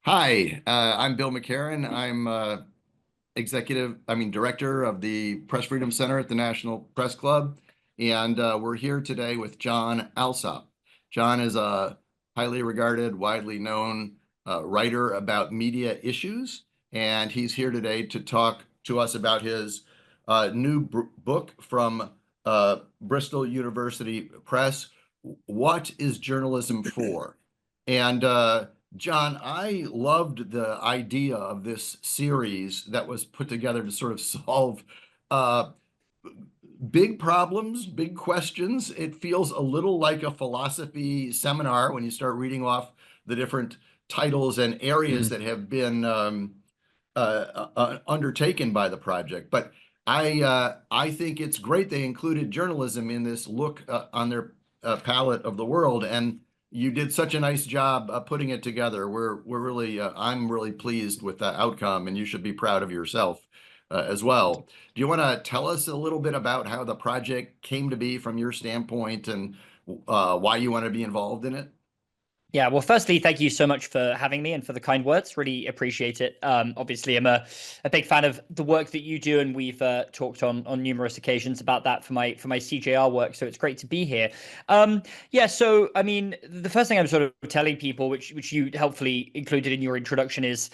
Hi, I'm Bill McCarren. I'm director of the Press Freedom Center at the National Press Club, and we're here today with Jon Allsop. Jon is a highly regarded, widely known writer about media issues, and he's here today to talk to us about his new book from Bristol University Press, What is Journalism For? And Jon, I loved the idea of this series that was put together to sort of solve uh, big problems, big questions. It feels a little like a philosophy seminar when you start reading off the different titles and areas Mhm. that have been undertaken by the project. But I think it's great they included journalism in this look on their palette of the world, and you did such a nice job putting it together. We're really I'm really pleased with the outcome, and you should be proud of yourself as well. Do you want to tell us a little bit about how the project came to be from your standpoint and why you want to be involved in it? Yeah, well, firstly, thank you so much for having me and for the kind words. Really appreciate it. Obviously, I'm a big fan of the work that you do, and we've talked on numerous occasions about that for my CJR work. So it's great to be here. Yeah, so I mean, the first thing I'm sort of telling people, which you helpfully included in your introduction, is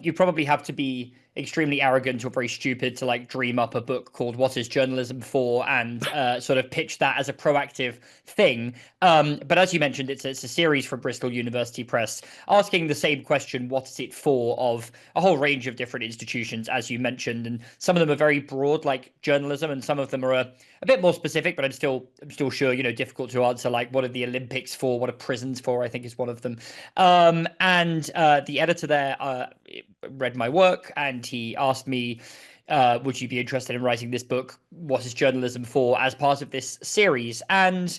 you probably have to be extremely arrogant or very stupid to like dream up a book called "What Is Journalism For?" and sort of pitch that as a proactive thing. But as you mentioned, it's a series from Bristol University Press asking the same question, what is it for, of a whole range of different institutions, as you mentioned. And some of them are very broad, like journalism, and some of them are a bit more specific, but I'm still sure, difficult to answer, like what are the Olympics for, what are prisons for, I think is one of them. And the editor there read my work and he asked me, would you be interested in writing this book, What is Journalism For, as part of this series? And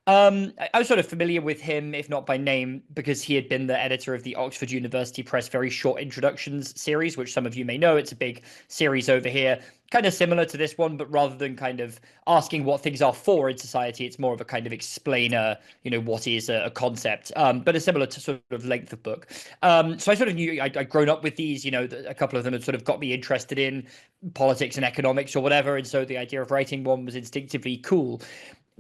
I was sort of familiar with him, if not by name, because he had been the editor of the Oxford University Press Very Short Introductions series, which some of you may know. It's a big series over here, kind of similar to this one, but rather than kind of asking what things are for in society, it's more of a kind of explainer, what is a concept, but a similar to sort of length of book. So I sort of knew I'd grown up with these, a couple of them had sort of got me interested in politics and economics or whatever. And so the idea of writing one was instinctively cool.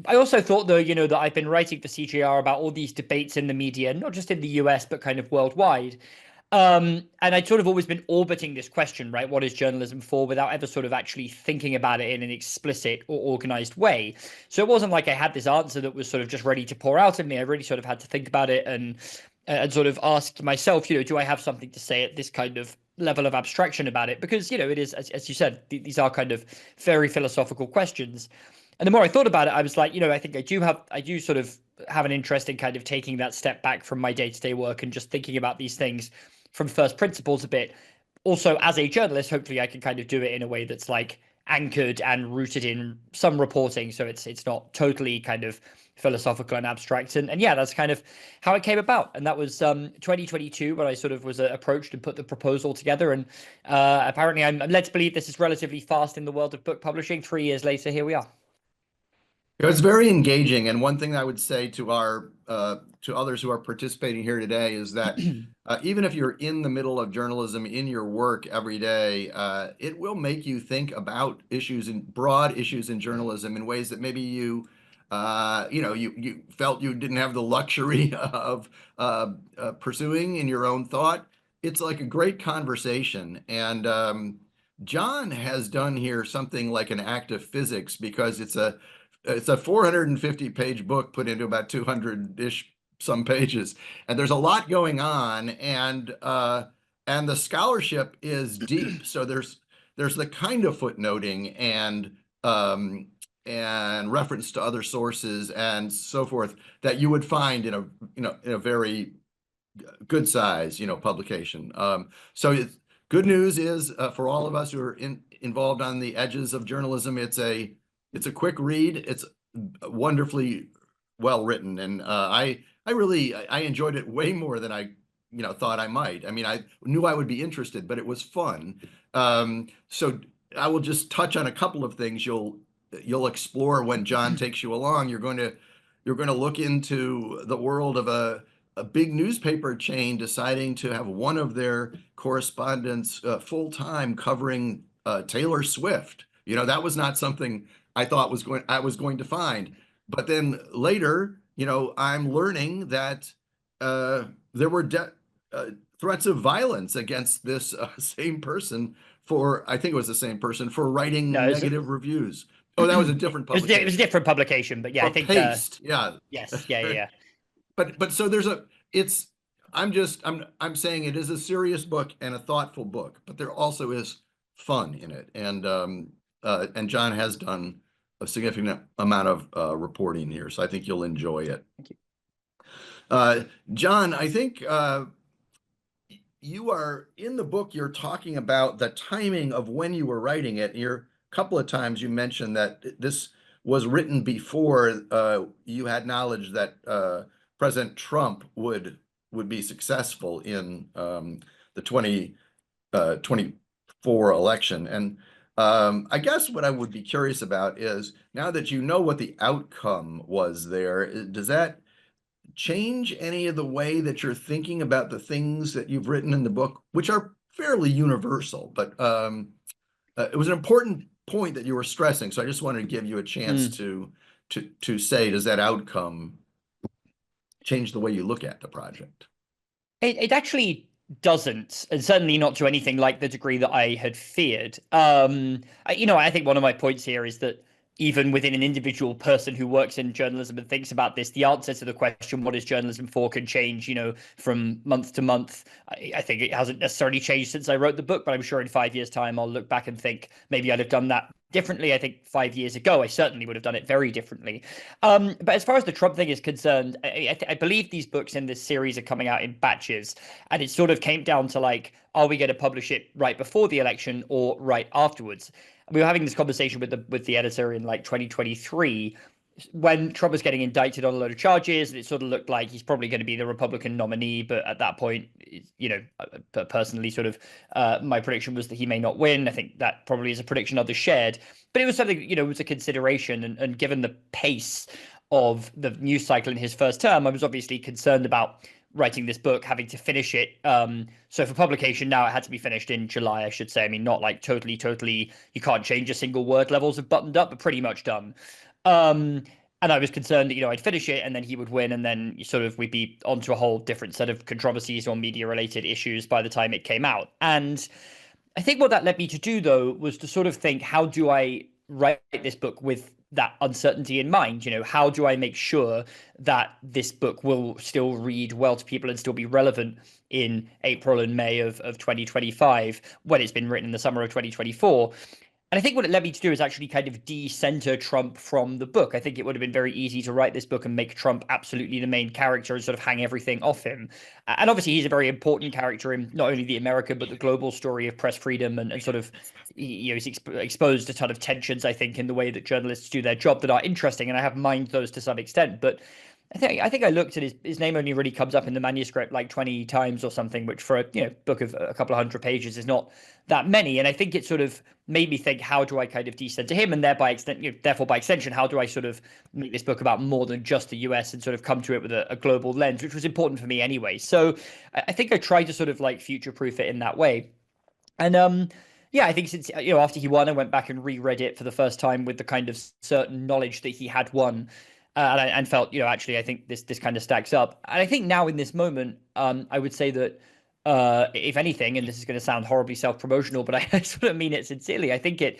I also thought, though, that I've been writing for CJR about all these debates in the media, not just in the US, but kind of worldwide. And I'd sort of always been orbiting this question, right? What is journalism for, without ever sort of actually thinking about it in an explicit or organized way. So it wasn't like I had this answer that was sort of just ready to pour out of me. I really sort of had to think about it and sort of asked myself, do I have something to say at this kind of level of abstraction about it? Because, it is, as you said, these are kind of very philosophical questions. And the more I thought about it, I was like, I think I do sort of have an interest in kind of taking that step back from my day-to-day work and just thinking about these things from first principles a bit. Also, as a journalist, hopefully I can kind of do it in a way that's like anchored and rooted in some reporting, so it's not totally kind of philosophical and abstract. And yeah, that's kind of how it came about. And that was 2022 when I sort of was approached and put the proposal together. And apparently I'm led to believe this is relatively fast in the world of book publishing. 3 years later, here we are. It was very engaging, and one thing I would say to our to others who are participating here today is that even if you're in the middle of journalism in your work every day, it will make you think about issues and broad issues in journalism in ways that maybe you felt you didn't have the luxury of pursuing in your own thought. It's like a great conversation, and Jon has done here something like an act of physics because it's a 450 page book put into about 200-ish some pages, and there's a lot going on, and the scholarship is deep. So there's the kind of footnoting and reference to other sources and so forth that you would find in a very good size publication. So good news is for all of us who are involved on the edges of journalism, it's a quick read. It's wonderfully well written, and I really I enjoyed it way more than I thought I might. I mean, I knew I would be interested, but it was fun. So I will just touch on a couple of things you'll explore when Jon takes you along. You're going to look into the world of a big newspaper chain deciding to have one of their correspondents full time covering Taylor Swift. That was not something I was going to find. But then later, I'm learning that uh, there were uh, threats of violence against this same person for, I think it was the same person, for writing No, negative reviews. Oh, that was a different it was a publication. different publication, but yeah, I Or think Paste, yeah. yes, yeah, yeah, yeah. But so it's I'm saying it is a serious book and a thoughtful book, but there also is fun in it. And John has done a significant amount of reporting here, so I think you'll enjoy it. Thank you. John, I think you are in the book, you're talking about the timing of when you were writing it. You're a couple of times you mentioned that this was written before you had knowledge that President Trump would be successful in the 2024 election. And I guess what I would be curious about is now that you know what the outcome was there, does that change any of the way that you're thinking about the things that you've written in the book, which are fairly universal, but it was an important point that you were stressing. So I just wanted to give you a chance Mm. to say, does that outcome change the way you look at the project? It actually doesn't, and certainly not to anything like the degree that I had feared. I think one of my points here is that even within an individual person who works in journalism and thinks about this, the answer to the question, what is journalism for, can change, from month to month. I think it hasn't necessarily changed since I wrote the book, but I'm sure in 5 years' time, I'll look back and think maybe I'd have done that differently. I think 5 years ago, I certainly would have done it very differently. But as far as the Trump thing is concerned, I believe these books in this series are coming out in batches, and it sort of came down to like, are we going to publish it right before the election or right afterwards? We were having this conversation with the editor in like 2023 when Trump was getting indicted on a load of charges, and it sort of looked like he's probably going to be the Republican nominee. But at that point, personally, sort of, my prediction was that he may not win. I think that probably is a prediction others shared, but it was something, was a consideration. And given the pace of the news cycle in his first term, I was obviously concerned about writing this book, having to finish it. So for publication now, it had to be finished in July, I should say. I mean, not like totally, you can't change a single word levels of buttoned up, but pretty much done. Um, and I was concerned that, I'd finish it and then he would win, and then we'd be onto a whole different set of controversies or media related issues by the time it came out. And I think what that led me to do, though, was to sort of think, how do I write this book with that uncertainty in mind? How do I make sure that this book will still read well to people and still be relevant in April and May of 2025 when it's been written in the summer of 2024? And I think what it led me to do is actually kind of de-center Trump from the book. I think it would have been very easy to write this book and make Trump absolutely the main character and sort of hang everything off him. And obviously, he's a very important character in not only the American, but the global story of press freedom, and sort of, he's exposed a ton of tensions, I think, in the way that journalists do their job that are interesting. And I have mined those to some extent. But I think I looked at his name only really comes up in the manuscript like 20 times or something, which for a book of a couple of hundred pages is not that many. And I think it sort of made me think, how do I kind of descend to him, and therefore by extension, how do I sort of make this book about more than just the US and sort of come to it with a global lens, which was important for me anyway. So I think I tried to sort of like future proof it in that way. And yeah, I think since after he won, I went back and reread it for the first time with the kind of certain knowledge that he had won, and felt actually I think this kind of stacks up. And I think now in this moment, I would say that if anything, and this is going to sound horribly self-promotional, but I sort of mean it sincerely, I think it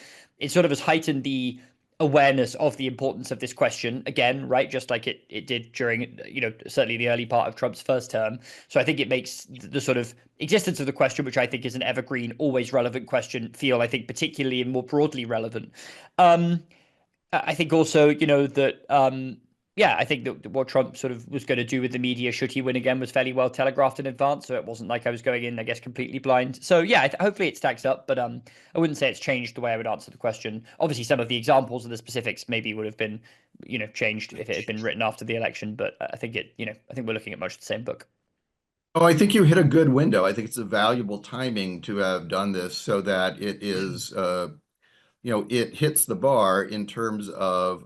sort of has heightened the awareness of the importance of this question again, right? Just like it did during certainly the early part of Trump's first term. So I think it makes the sort of existence of the question, which I think is an evergreen, always relevant question, feel, I think, particularly and more broadly relevant. Um, I think also, that yeah, I think that what Trump sort of was going to do with the media, should he win again, was fairly well telegraphed in advance. So it wasn't like I was going in, I guess, completely blind. So yeah, hopefully it stacks up, but I wouldn't say it's changed the way I would answer the question. Obviously, some of the examples of the specifics maybe would have been, changed if it had been written after the election. But I think I think we're looking at much the same book. Oh, I think you hit a good window. I think it's a valuable timing to have done this so that it is, it hits the bar in terms of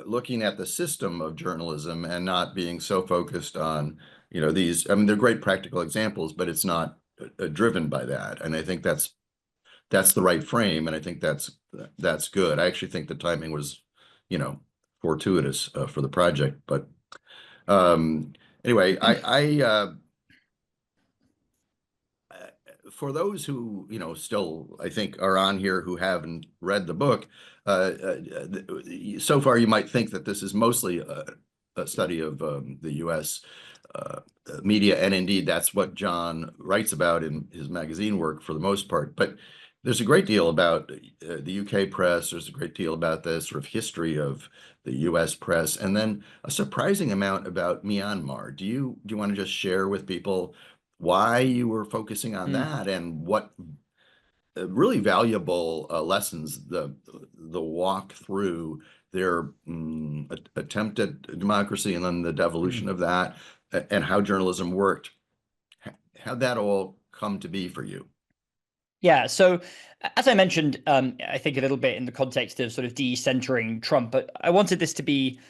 looking at the system of journalism and not being so focused on, these, I mean, they're great practical examples, but it's not driven by that. And I think that's the right frame. And I think that's good. I actually think the timing was, you know, fortuitous for the project. But um, anyway, for those who, still, I think are on here who haven't read the book, so far you might think that this is mostly a study of the U.S. Media, and indeed that's what Jon writes about in his magazine work for the most part. But there's a great deal about the UK press. There's a great deal about the sort of history of the US press, and then a surprising amount about Myanmar. Do you want to just share with people why you were focusing on Mm. that and what really valuable lessons the walk through their attempt at democracy and then the devolution Mm. of that, and how journalism worked? How'd that all come to be for you? Yeah. So, as I mentioned, I think a little bit in the context of sort of decentering Trump, but I wanted this to be,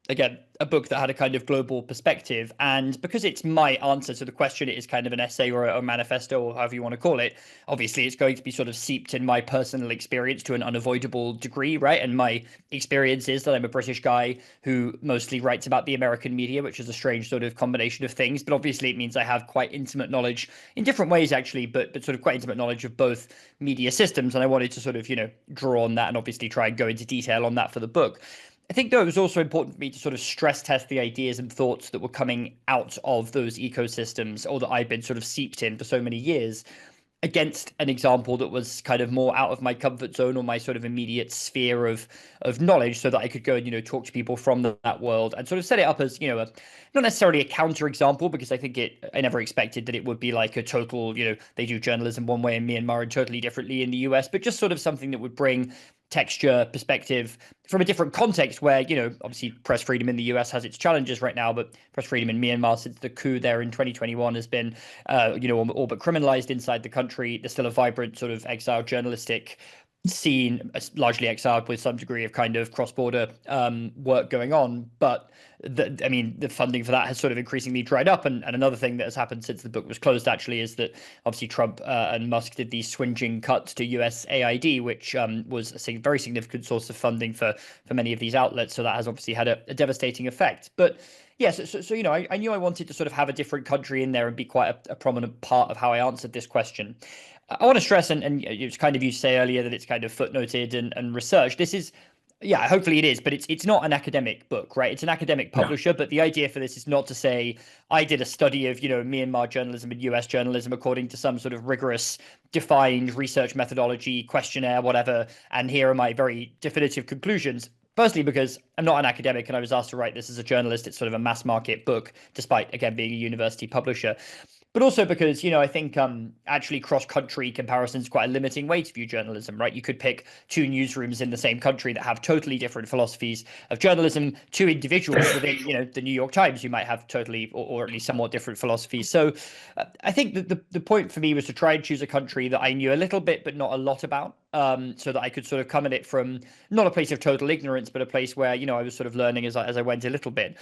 again, a book that had a kind of global perspective. And because it's my answer to the question, it is kind of an essay or a manifesto or however you want to call it. Obviously, it's going to be sort of seeped in my personal experience to an unavoidable degree, right? And my experience is that I'm a British guy who mostly writes about the American media, which is a strange sort of combination of things. But obviously, it means I have quite intimate knowledge in different ways, actually, but sort of quite intimate knowledge of both media systems. And I wanted to sort of, draw on that and obviously try and go into detail on that for the book. I think, though, it was also important for me to sort of stress test the ideas and thoughts that were coming out of those ecosystems, or that I'd been sort of seeped in for so many years, against an example that was kind of more out of my comfort zone or my sort of immediate sphere of knowledge, so that I could go and talk to people from that world and sort of set it up as not necessarily a counter example, because I never expected that it would be like a total, they do journalism one way in Myanmar and totally differently in the US, but just sort of something that would bring texture, perspective from a different context where, obviously press freedom in the US has its challenges right now, but press freedom in Myanmar since the coup there in 2021 has been, all but criminalized inside the country. There's still a vibrant sort of exiled journalistic scene, largely exiled with some degree of kind of cross-border work going on. But the funding for that has sort of increasingly dried up. And another thing that has happened since the book was closed, actually, is that obviously Trump and Musk did these swinging cuts to USAID, which was a very significant source of funding for many of these outlets. So that has obviously had a devastating effect. But yes, I knew I wanted to sort of have a different country in there and be quite a prominent part of how I answered this question. I want to stress, and it's kind of, you say earlier that it's kind of footnoted and researched. This is, yeah, hopefully it is, but it's not an academic book, right? It's an academic Yeah. publisher, but the idea for this is not to say I did a study of, Myanmar journalism and US journalism according to some sort of rigorous, defined research methodology, questionnaire, whatever, and here are my very definitive conclusions. Firstly, because I'm not an academic and I was asked to write this as a journalist. It's sort of a mass market book, despite, again, being a university publisher. But also because, I think actually cross-country comparison is quite a limiting way to view journalism, right? You could pick two newsrooms in the same country that have totally different philosophies of journalism, two individuals within, the New York Times who might have totally or at least somewhat different philosophies. So I think that the point for me was to try and choose a country that I knew a little bit but not a lot about, so that I could sort of come at it from not a place of total ignorance, but a place where, I was sort of learning as I went a little bit.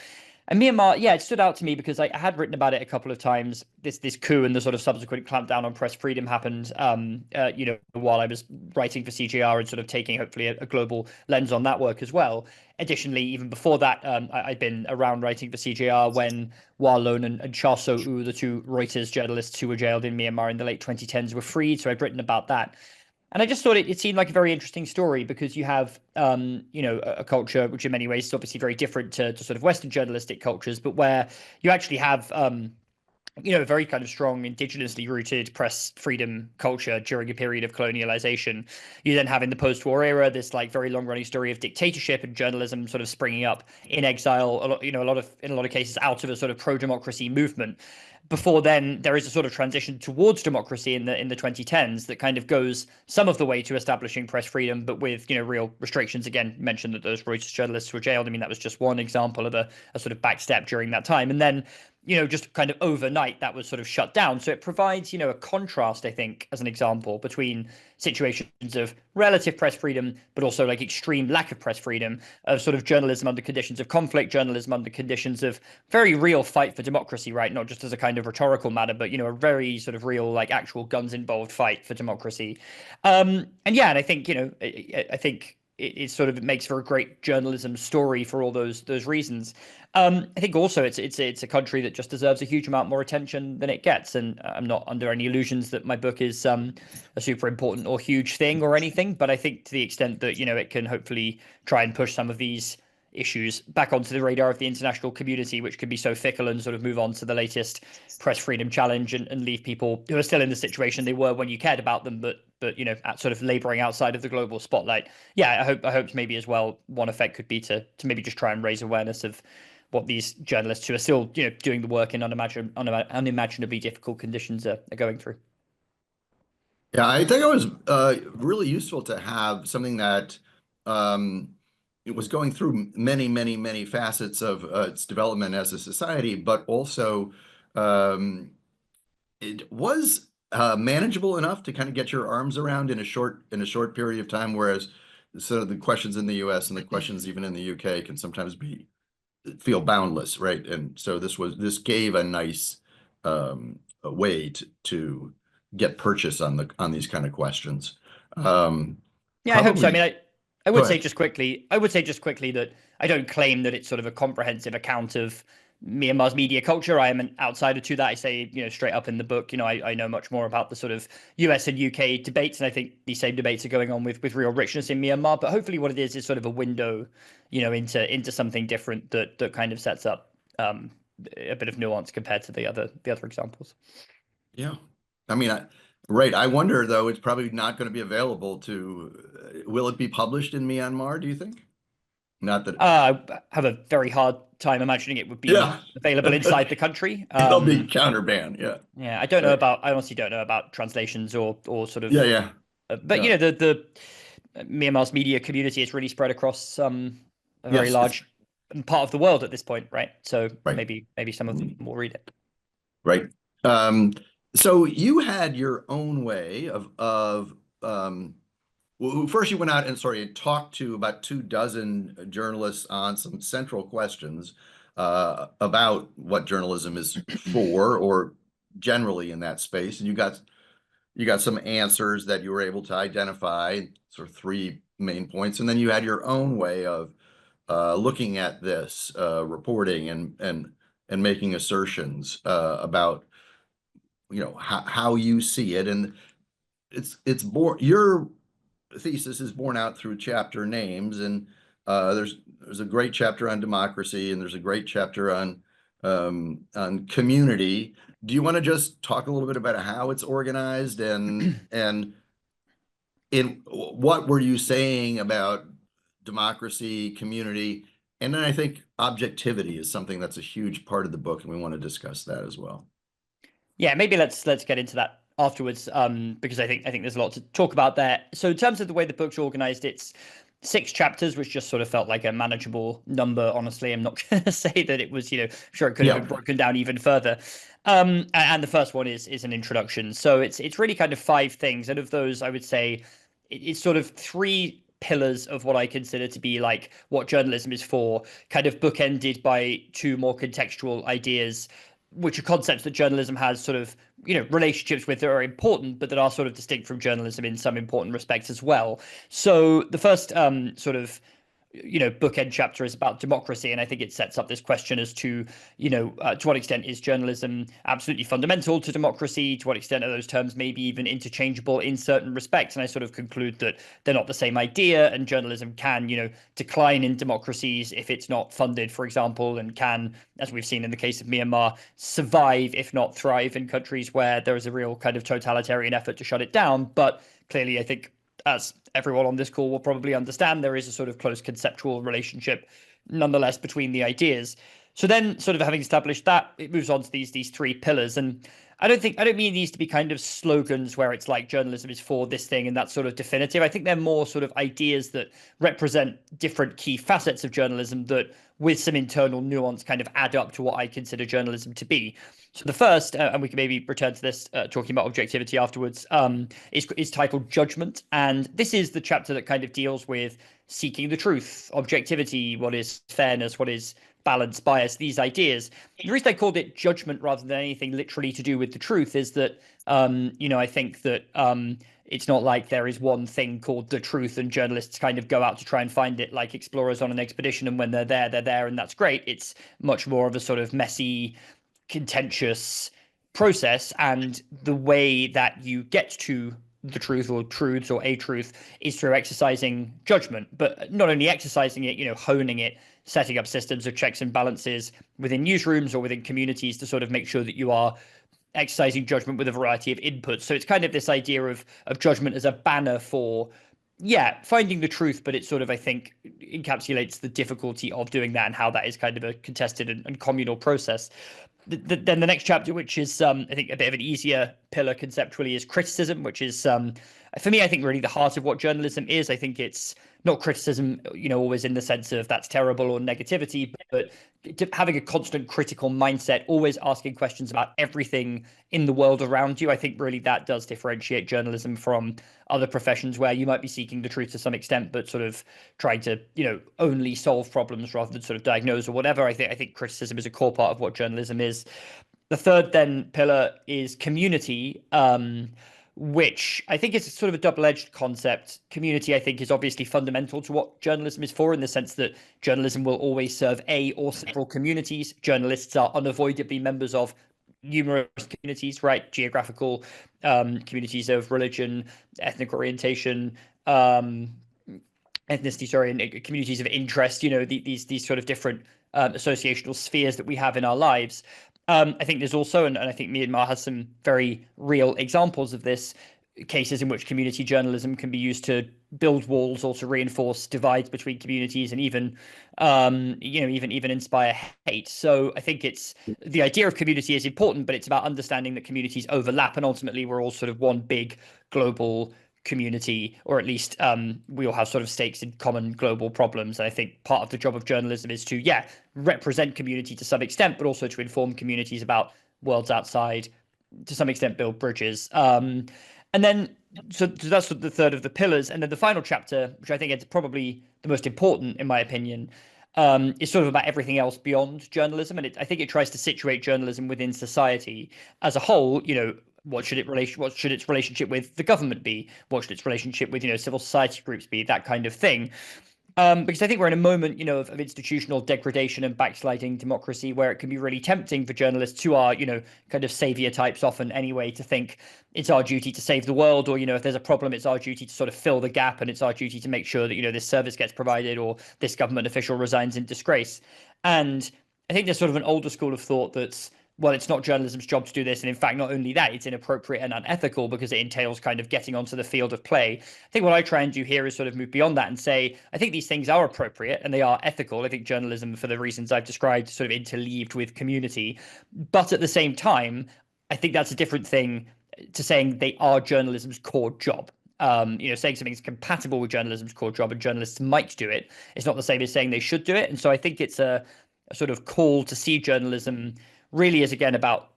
And Myanmar, yeah, it stood out to me because I had written about it a couple of times. This coup and the sort of subsequent clampdown on press freedom happened, while I was writing for CJR and sort of taking hopefully a global lens on that work as well. Additionally, even before that, I'd been around writing for CJR when Wa Lone and Cha So-u, the two Reuters journalists who were jailed in Myanmar in the late 2010s, were freed. So I'd written about that. And I just thought it seemed like a very interesting story because you have, a culture which in many ways is obviously very different to sort of Western journalistic cultures, but where you actually have, a very kind of strong indigenously rooted press freedom culture during a period of colonialization. You then have in the post-war era this like very long-running story of dictatorship and journalism sort of springing up in exile, in a lot of cases out of a sort of pro-democracy movement. before then, there is a sort of transition towards democracy in the 2010s that kind of goes some of the way to establishing press freedom, but with real restrictions. Again, mentioned that those Reuters journalists were jailed. I mean, that was just one example of a sort of backstep during that time, and then just kind of overnight that was sort of shut down. So it provides a contrast, I think, as an example between situations of relative press freedom, but also like extreme lack of press freedom, of sort of journalism under conditions of conflict, journalism under conditions of very real fight for democracy, right? Not just as a kind of rhetorical matter, but a very sort of real, like actual guns involved fight for democracy. And yeah, and I think I think it sort of makes for a great journalism story for all those reasons. I think also it's a country that just deserves a huge amount more attention than it gets, and I'm not under any illusions that my book is a super important or huge thing or anything, but I think to the extent that it can hopefully try and push some of these issues back onto the radar of the international community, which can be so fickle, and sort of move on to the latest press freedom challenge, and leave people who are still in the situation they were when you cared about them, but at sort of laboring outside of the global spotlight. Yeah, I hope maybe as well one effect could be to maybe just try and raise awareness of what these journalists who are still doing the work in unimaginably difficult conditions are going through. Yeah, I think it was really useful to have something that um, it was going through many, many, many facets of its development as a society, but also um, it was manageable enough to kind of get your arms around in a short period of time. Whereas sort of the questions in the U.S. and the questions even in the UK can sometimes feel boundless, right? And so this gave a nice a way to get purchase on these kind of questions. Um, Yeah, I hope so. I Probably mean, I go would say ahead. just quickly, I would say just quickly that I don't claim that it's sort of a comprehensive account of Myanmar's media culture. I am an outsider to that. I say, straight up in the book, I know much more about the sort of US and UK debates, and I think these same debates are going on with real richness in Myanmar. But hopefully, what it is sort of a window, into something different that kind of sets up a bit of nuance compared to the other examples. Yeah. I mean, right. I wonder though, it's probably not going to be available will it be published in Myanmar, do you think? Not that, I have a very hard time imagining it would be yeah. available inside the country. It'll be counterbanned. Yeah. Yeah, Right. I honestly don't know about translations or sort Yeah. of, Yeah. but Yeah. the Myanmar's media community is really spread across a very Yes. It's large part of the world at this point, right? So right. maybe some of them will read it. Right. Um, so you had your own way of well, first you went out and and talked to about 2 dozen journalists on some central questions about what journalism is for, or generally in that space, and you got some answers that you were able to identify, sort of 3 main points, and then you had your own way of looking at this reporting and making assertions about how you see it, and it's born your thesis is borne out through chapter names, and there's a great chapter on democracy, and there's a great chapter on community. Do you want to just talk a little bit about how it's organized, and in what were you saying about democracy, community, and then I think objectivity is something that's a huge part of the book, and we want to discuss that as well. Yeah, maybe let's get into that afterwards, because I think there's a lot to talk about there. So in terms of the way the book's organized, it's 6 chapters, which just sort of felt like a manageable number. Honestly, I'm not going to say that it was, sure it could have Yeah. been broken down even further. And the first one is an introduction. So it's really kind of 5 things, and of those, I would say it's sort of 3 pillars of what I consider to be like what journalism is for, kind of bookended by 2 more contextual ideas, which are concepts that journalism has sort of relationships with that are important, but that are sort of distinct from journalism in some important respects as well. So the first sort of bookend chapter is about democracy, and I think it sets up this question as to to what extent is journalism absolutely fundamental to democracy, to what extent are those terms maybe even interchangeable in certain respects, and I sort of conclude that they're not the same idea, and journalism can decline in democracies if it's not funded, for example, and can, as we've seen in the case of Myanmar, survive if not thrive in countries where there is a real kind of totalitarian effort to shut it down. But clearly, I think, as everyone on this call will probably understand, there is a sort of close conceptual relationship nonetheless between the ideas. So then, sort of having established that, it moves on to these three pillars. And I don't mean these to be kind of slogans where it's like journalism is for this thing and that's sort of definitive. I think they're more sort of ideas that represent different key facets of journalism that, with some internal nuance, kind of add up to what I consider journalism to be. So the first, and we can maybe return to this talking about objectivity afterwards, is titled Judgment. And this is the chapter that kind of deals with seeking the truth, objectivity, what is fairness, what is balance, bias, these ideas. The reason I called it judgment rather than anything literally to do with the truth is that, I think that it's not like there is one thing called the truth and journalists kind of go out to try and find it like explorers on an expedition. And when they're there, and that's great. It's much more of a sort of messy, contentious process. And the way that you get to the truth or truths or a truth is through exercising judgment, but not only exercising it, honing it, setting up systems of checks and balances within newsrooms or within communities to sort of make sure that you are exercising judgment with a variety of inputs. So it's kind of this idea of judgment as a banner for, finding the truth, but it sort of, I think, encapsulates the difficulty of doing that and how that is kind of a contested and communal process. Then the next chapter, which is I think a bit of an easier pillar conceptually, is criticism, which is for me, I think, really the heart of what journalism is. I think it's not criticism, always in the sense of that's terrible or negativity, but having a constant critical mindset, always asking questions about everything in the world around you. I think really that does differentiate journalism from other professions where you might be seeking the truth to some extent, but sort of trying to, only solve problems rather than sort of diagnose or whatever. I think criticism is a core part of what journalism is. The third then pillar is community, which I think is sort of a double-edged concept. Community, I think, is obviously fundamental to what journalism is for, in the sense that journalism will always serve a or several communities. Journalists are unavoidably members of numerous communities, right? Geographical communities of religion, ethnic orientation, ethnicity, sorry, and communities of interest. These sort of different associational spheres that we have in our lives. I think there's also, and I think Myanmar has some very real examples of this, cases in which community journalism can be used to build walls or to reinforce divides between communities, and even even inspire hate. So I think it's the idea of community is important, but it's about understanding that communities overlap, and ultimately we're all sort of one big global community, or at least we all have sort of stakes in common global problems. And I think part of the job of journalism is to represent community to some extent, but also to inform communities about worlds outside, to some extent build bridges. And then so that's the third of the pillars. And then the final chapter, which I think is probably the most important in my opinion, is sort of about everything else beyond journalism. And I think it tries to situate journalism within society as a whole. What should its relationship with the government be? What should its relationship with, civil society groups be? That kind of thing. Because I think we're in a moment, of institutional degradation and backsliding democracy, where it can be really tempting for journalists who are, kind of savior types often anyway, to think it's our duty to save the world, or, if there's a problem, it's our duty to sort of fill the gap, and it's our duty to make sure that, this service gets provided, or this government official resigns in disgrace. And I think there's sort of an older school of thought that's, well, it's not journalism's job to do this. And in fact, not only that, it's inappropriate and unethical because it entails kind of getting onto the field of play. I think what I try and do here is sort of move beyond that and say, I think these things are appropriate and they are ethical. I think journalism, for the reasons I've described, sort of interleaved with community. But at the same time, I think that's a different thing to saying they are journalism's core job. Saying something's compatible with journalism's core job and journalists might do it, it's not the same as saying they should do it. And so I think it's a sort of call to see journalism really is, again, about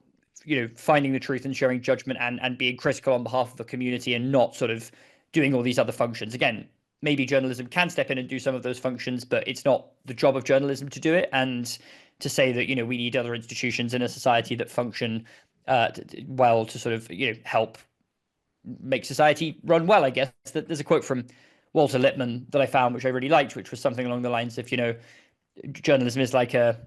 finding the truth and sharing judgment and being critical on behalf of the community, and not sort of doing all these other functions. Again, maybe journalism can step in and do some of those functions, but it's not the job of journalism to do it. And to say that we need other institutions in a society that function well to sort of help make society run well. I guess that there's a quote from Walter Lippmann that I found, which I really liked, which was something along the lines of journalism is like a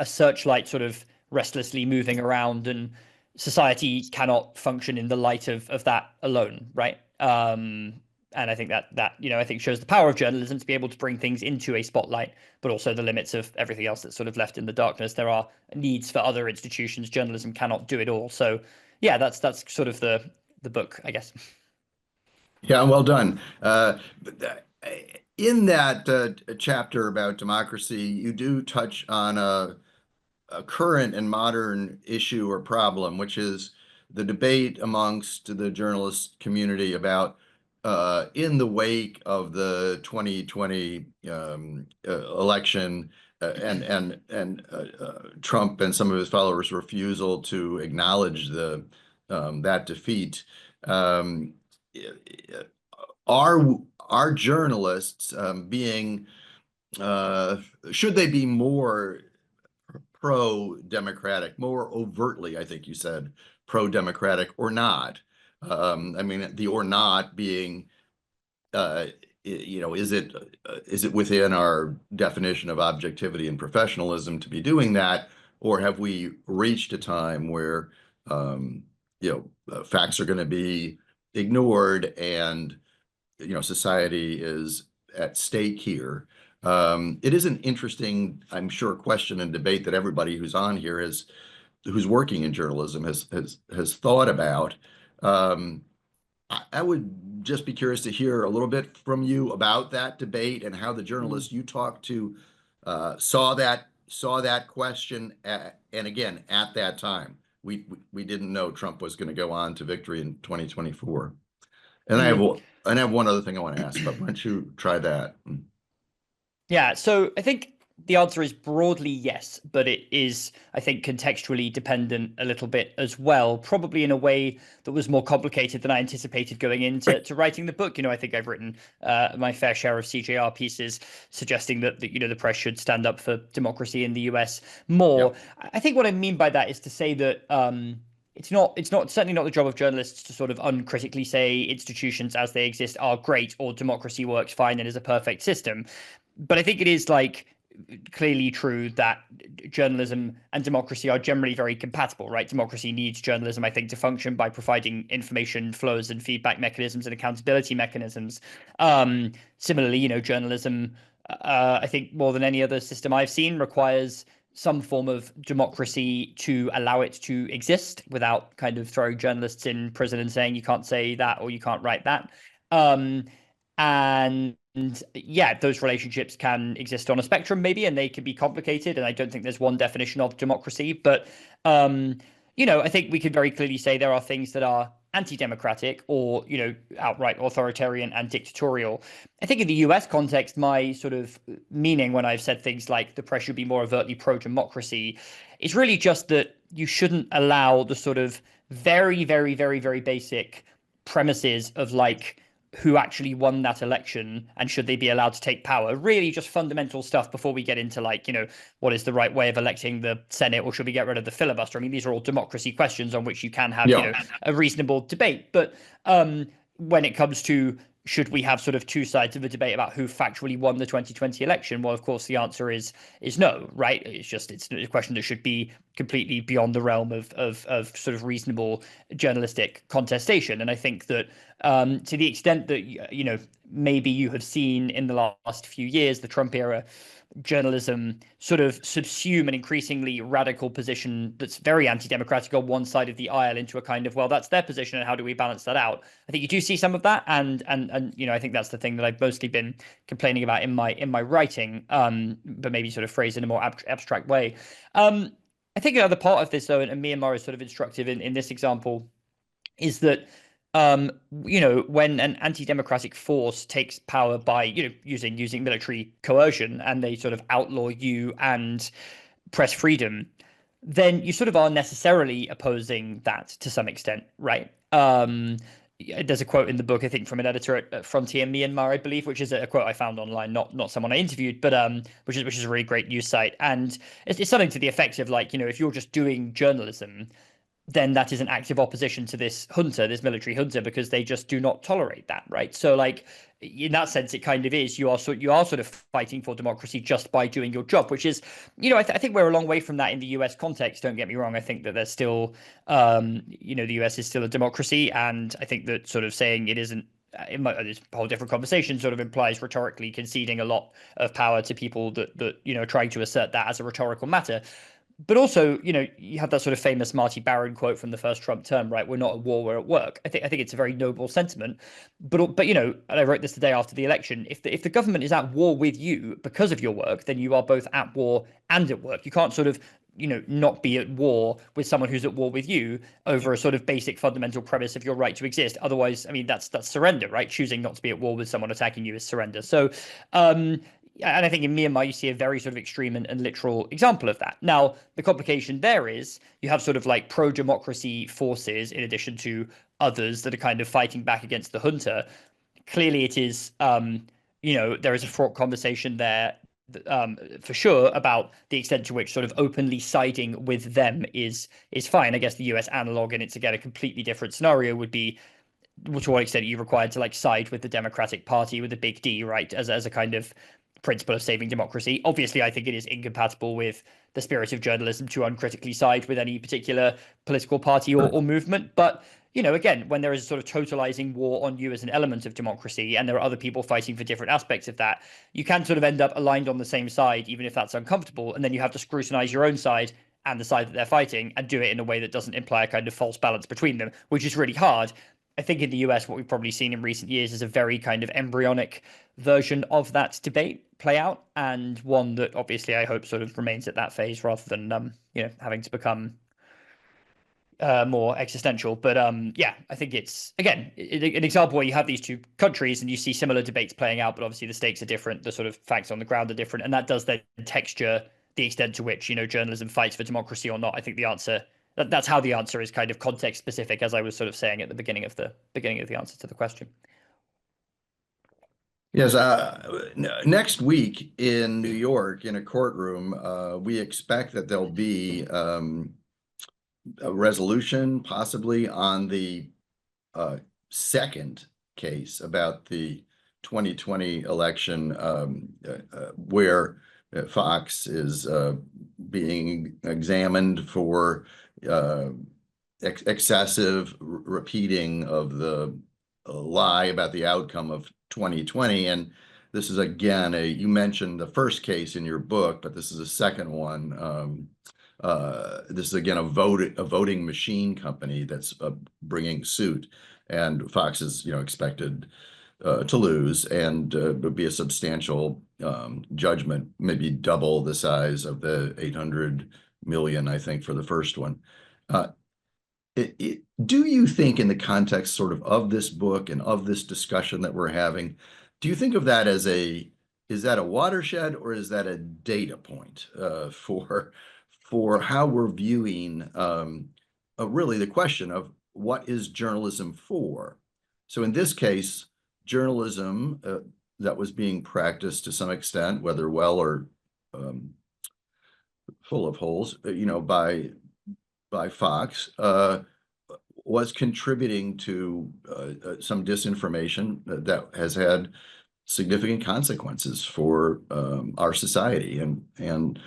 searchlight sort of restlessly moving around, and society cannot function in the light of that alone, right? And I think that I think shows the power of journalism to be able to bring things into a spotlight, but also the limits of everything else that's sort of left in the darkness. There are needs for other institutions. Journalism cannot do it all. So that's sort of the book, I guess. Yeah, well done. In that chapter about democracy, you do touch on a current and modern issue or problem, which is the debate amongst the journalist community about in the wake of the 2020 election and Trump and some of his followers' refusal to acknowledge the that defeat. Um, are are journalists being should they be more pro-democratic, more overtly, I think you said, pro-democratic or not? I mean, the or not being, uh, is it within our definition of objectivity and professionalism to be doing that, or have we reached a time where, um, facts are going to be ignored and society is at stake here. It is an interesting, I'm sure, question and debate that everybody who's on here who's working in journalism has thought about. Um, I would just be curious to hear a little bit from you about that debate and how the Mm. journalists you talked to saw that question and again at that time. We didn't know Trump was going to go on to victory in 2024. And Mm. I have one other thing I want to ask, but why don't you try that? Yeah, so I think the answer is broadly yes, but it is, I think, contextually dependent a little bit as well, probably in a way that was more complicated than I anticipated going into writing the book. I think I've written my fair share of CJR pieces suggesting that the press should stand up for democracy in the US more. Yep. I think what I mean by that is to say that it's not certainly not the job of journalists to sort of uncritically say institutions as they exist are great or democracy works fine and is a perfect system. But I think it is like clearly true that journalism and democracy are generally very compatible, right? Democracy needs journalism, I think, to function by providing information flows and feedback mechanisms and accountability mechanisms. Similarly, journalism, I think more than any other system I've seen, requires some form of democracy to allow it to exist without kind of throwing journalists in prison and saying you can't say that or you can't write that. Um, and yeah, those relationships can exist on a spectrum, maybe, and they can be complicated. And I don't think there's one definition of democracy. But, um, I think we can very clearly say there are things that are anti-democratic or, outright authoritarian and dictatorial. I think in the US context, my sort of meaning when I've said things like the press should be more overtly pro-democracy is really just that you shouldn't allow the sort of very, very, very, very basic premises of like, who actually won that election and should they be allowed to take power, really just fundamental stuff before we get into like what is the right way of electing the Senate or should we get rid of the filibuster. I mean, these are all democracy questions on which you can have Yeah. a reasonable debate, but when it comes to should we have sort of two sides of a debate about who factually won the 2020 election? Well, of course, the answer is no, right? It's a question that should be completely beyond the realm of sort of reasonable journalistic contestation. And I think that to the extent that maybe you have seen in the last few years, the Trump era journalism sort of subsume an increasingly radical position that's very anti-democratic on one side of the aisle into a kind of, well, that's their position and how do we balance that out? I think you do see some of that, and I think that's the thing that I've mostly been complaining about in my writing, but maybe sort of phrased in a more abstract way. I think another part of this, though, and Myanmar is sort of instructive in this example, is that when an anti-democratic force takes power by using military coercion and they sort of outlaw you and press freedom, then you sort of are necessarily opposing that to some extent, right? There's a quote in the book, I think, from an editor at Frontier Myanmar, I believe, which is a quote I found online, not someone I interviewed, but which is a really great news site, and it's something to the effect of like, if you're just doing journalism, then that is an active opposition to this junta, this military junta, because they just do not tolerate that, right? So, like in that sense, it kind of is you are sort of fighting for democracy just by doing your job, which is, I think we're a long way from that in the U.S. context. Don't get me wrong. I think that there's still, the U.S. is still a democracy, and I think that sort of saying it isn't. It's a whole different conversation. Sort of implies rhetorically conceding a lot of power to people that trying to assert that as a rhetorical matter. but also, you have that sort of famous Marty Baron quote from the first Trump term, right? We're not at war, we're at work. I think it's a very noble sentiment. But and I wrote this the day after the election. If the government is at war with you because of your work, then you are both at war and at work. You can't sort of not be at war with someone who's at war with you over a sort of basic fundamental premise of your right to exist. Otherwise, I mean, that's surrender, right? Choosing not to be at war with someone attacking you is surrender. So, and I think in Myanmar, you see a very sort of extreme and literal example of that. Now, the complication there is you have sort of like pro-democracy forces in addition to others that are kind of fighting back against the junta. Clearly, it is, there is a fraught conversation there, for sure, about the extent to which sort of openly siding with them is fine. I guess the US analog, and it's again a completely different scenario, would be to what extent are you required to like side with the Democratic Party with a big D, right, as a kind of principle of saving democracy. Obviously, I think it is incompatible with the spirit of journalism to uncritically side with any particular political party or movement. But again, when there is a sort of totalizing war on you as an element of democracy, and there are other people fighting for different aspects of that, you can sort of end up aligned on the same side, even if that's uncomfortable. And then you have to scrutinize your own side and the side that they're fighting and do it in a way that doesn't imply a kind of false balance between them, which is really hard. I think in the US, what we've probably seen in recent years is a very kind of embryonic version of that debate play out, and one that obviously I hope sort of remains at that phase rather than having to become more existential. But yeah, I think it's again an example where you have these two countries and you see similar debates playing out, but obviously the stakes are different, the sort of facts on the ground are different, and that does then texture the extent to which journalism fights for democracy or not. I think the answer that's how the answer is kind of context specific, as I was sort of saying at the beginning of the answer to the question. Yes, next week in New York, in a courtroom, we expect that there'll be a resolution possibly on the second case about the 2020 election, where Fox is being examined for excessive repeating of the lie about the outcome of 2020. And this is again you mentioned the first case in your book, but this is a second one. This is again a voting machine company that's bringing suit, and Fox is expected to lose, and would be a substantial judgment, maybe double the size of the 800 million, I think, for the first one. Do you think, in the context sort of this book and of this discussion that we're having, do you think of that as is that a watershed, or is that a data point for how we're viewing really the question of what is journalism for? So in this case, journalism that was being practiced to some extent, whether well or full of holes, by Fox, was contributing to some disinformation that has had significant consequences for our society. And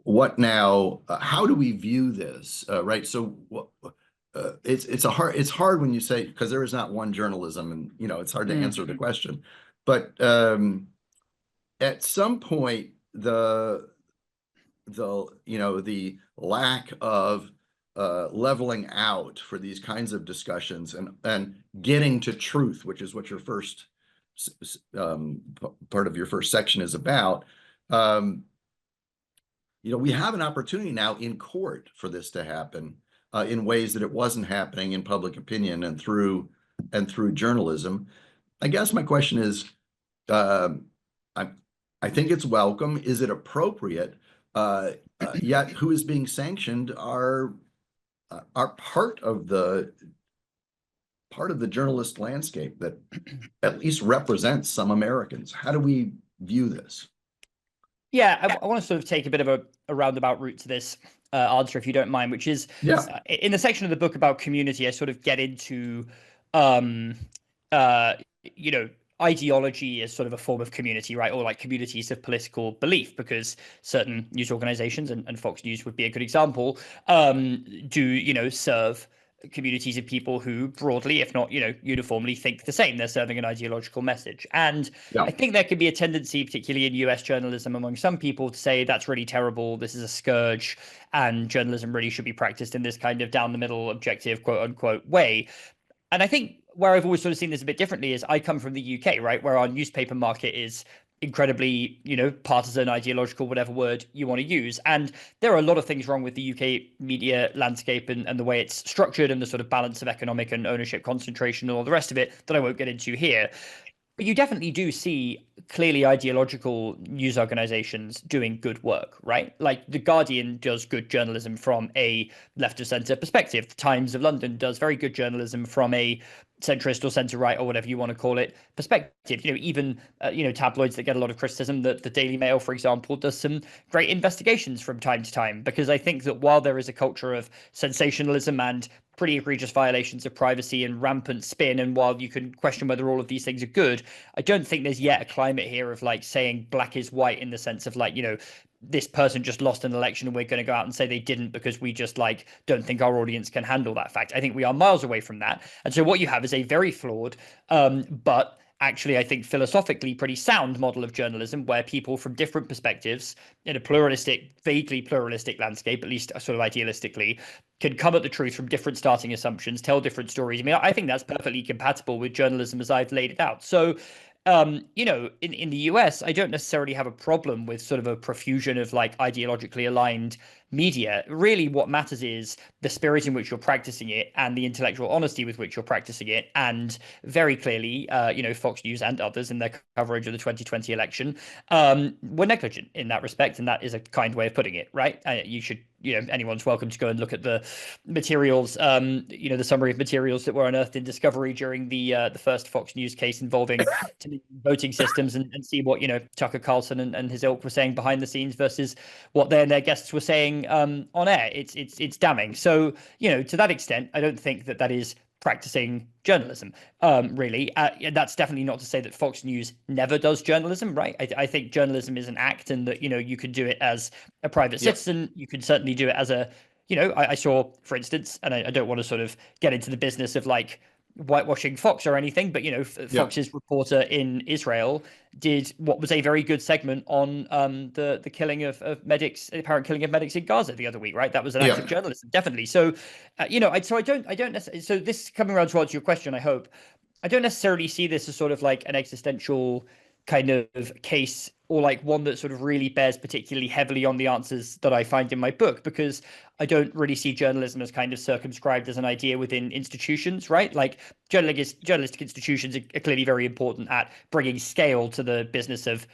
what now? How do we view this? Right. So it's hard when you say, because there is not one journalism, and it's hard to answer the question. But at some point, the lack of leveling out for these kinds of discussions and getting to truth, which is what your first part of your first section is about. We have an opportunity now in court for this to happen in ways that it wasn't happening in public opinion and through journalism. I guess my question is, I think it's welcome. Is it appropriate? Yet who is being sanctioned are part of the journalist landscape that at least represents some Americans. How do we view this? Yeah, I want to sort of take a bit of a roundabout route to this answer, if you don't mind, which is in the section of the book about community, I sort of get into, ideology as sort of a form of community, right? Or like communities of political belief, because certain news organizations, and Fox News would be a good example, do, serve communities of people who broadly, if not, uniformly think the same. They're serving an ideological message. And Yeah. I think there could be a tendency, particularly in US journalism, among some people to say that's really terrible. This is a scourge, and journalism really should be practiced in this kind of down the middle, objective, quote unquote way. And I think where I've always sort of seen this a bit differently is I come from the UK, right, where our newspaper market is incredibly, partisan, ideological, whatever word you want to use. And there are a lot of things wrong with the UK media landscape and the way it's structured and the sort of balance of economic and ownership concentration and all the rest of it that I won't get into here. But you definitely do see clearly ideological news organizations doing good work, right? Like The Guardian does good journalism from a left of center perspective. The Times of London does very good journalism from a centrist or center right or whatever you want to call it perspective. Even tabloids that get a lot of criticism, the Daily Mail, for example, does some great investigations from time to time, because I think that while there is a culture of sensationalism and pretty egregious violations of privacy and rampant spin, and while you can question whether all of these things are good, I don't think there's yet a climate here of like saying black is white, in the sense of like, this person just lost an election and we're going to go out and say they didn't because we just like don't think our audience can handle that fact. I think we are miles away from that. And so what you have is a very flawed, but actually, I think philosophically pretty sound model of journalism, where people from different perspectives in a pluralistic, vaguely pluralistic landscape, at least sort of idealistically, can come at the truth from different starting assumptions, tell different stories. I mean, I think that's perfectly compatible with journalism as I've laid it out. So, in the US, I don't necessarily have a problem with sort of a profusion of like ideologically aligned media. Really, what matters is the spirit in which you're practicing it and the intellectual honesty with which you're practicing it. And very clearly, Fox News and others in their coverage of the 2020 election were negligent in that respect. And that is a kind way of putting it, right? You should, anyone's welcome to go and look at the materials, the summary of materials that were unearthed in Discovery during the first Fox News case involving voting systems, and see what, Tucker Carlson and his ilk were saying behind the scenes versus what their guests were saying on air. It's damning. So, to that extent, I don't think that is practicing journalism, really. That's definitely not to say that Fox News never does journalism, right? I think journalism is an act, and that, you could do it as a private citizen. You could certainly do it as a, I saw, for instance, and I don't want to sort of get into the business of like whitewashing Fox or anything, but Fox's reporter in Israel did what was a very good segment on the killing of medics, the apparent killing of medics in Gaza the other week, right? That was an act of journalism, definitely. So, I don't necessarily. So this, coming around to answer your question, I hope, I don't necessarily see this as sort of like an existential kind of case, or like one that sort of really bears particularly heavily on the answers that I find in my book, because I don't really see journalism as kind of circumscribed as an idea within institutions, right? Like journalistic institutions are clearly very important at bringing scale to the business of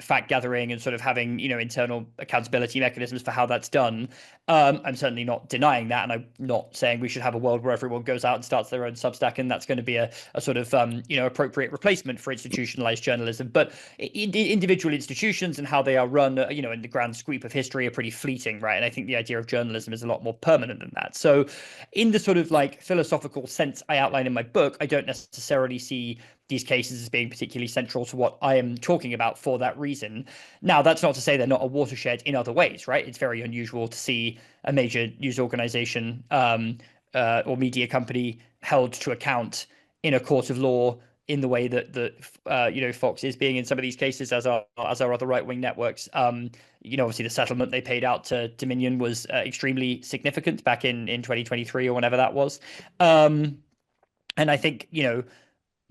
fact gathering and sort of having, internal accountability mechanisms for how that's done. I'm certainly not denying that, and I'm not saying we should have a world where everyone goes out and starts their own Substack, and that's going to be a sort of appropriate replacement for institutionalized journalism. But individual institutions and how they are run, in the grand sweep of history, are pretty fleeting, right? And I think the idea of journalism is a lot more permanent than that. So, in the sort of like philosophical sense I outline in my book, I don't necessarily see these cases as being particularly central to what I am talking about for that reason. Now, that's not to say they're not a watershed in other ways, right? It's very unusual to see a major news organization or media company held to account in a court of law in the way that Fox is being in some of these cases, as are other right wing networks. Obviously the settlement they paid out to Dominion was extremely significant back in 2023 or whenever that was. And I think,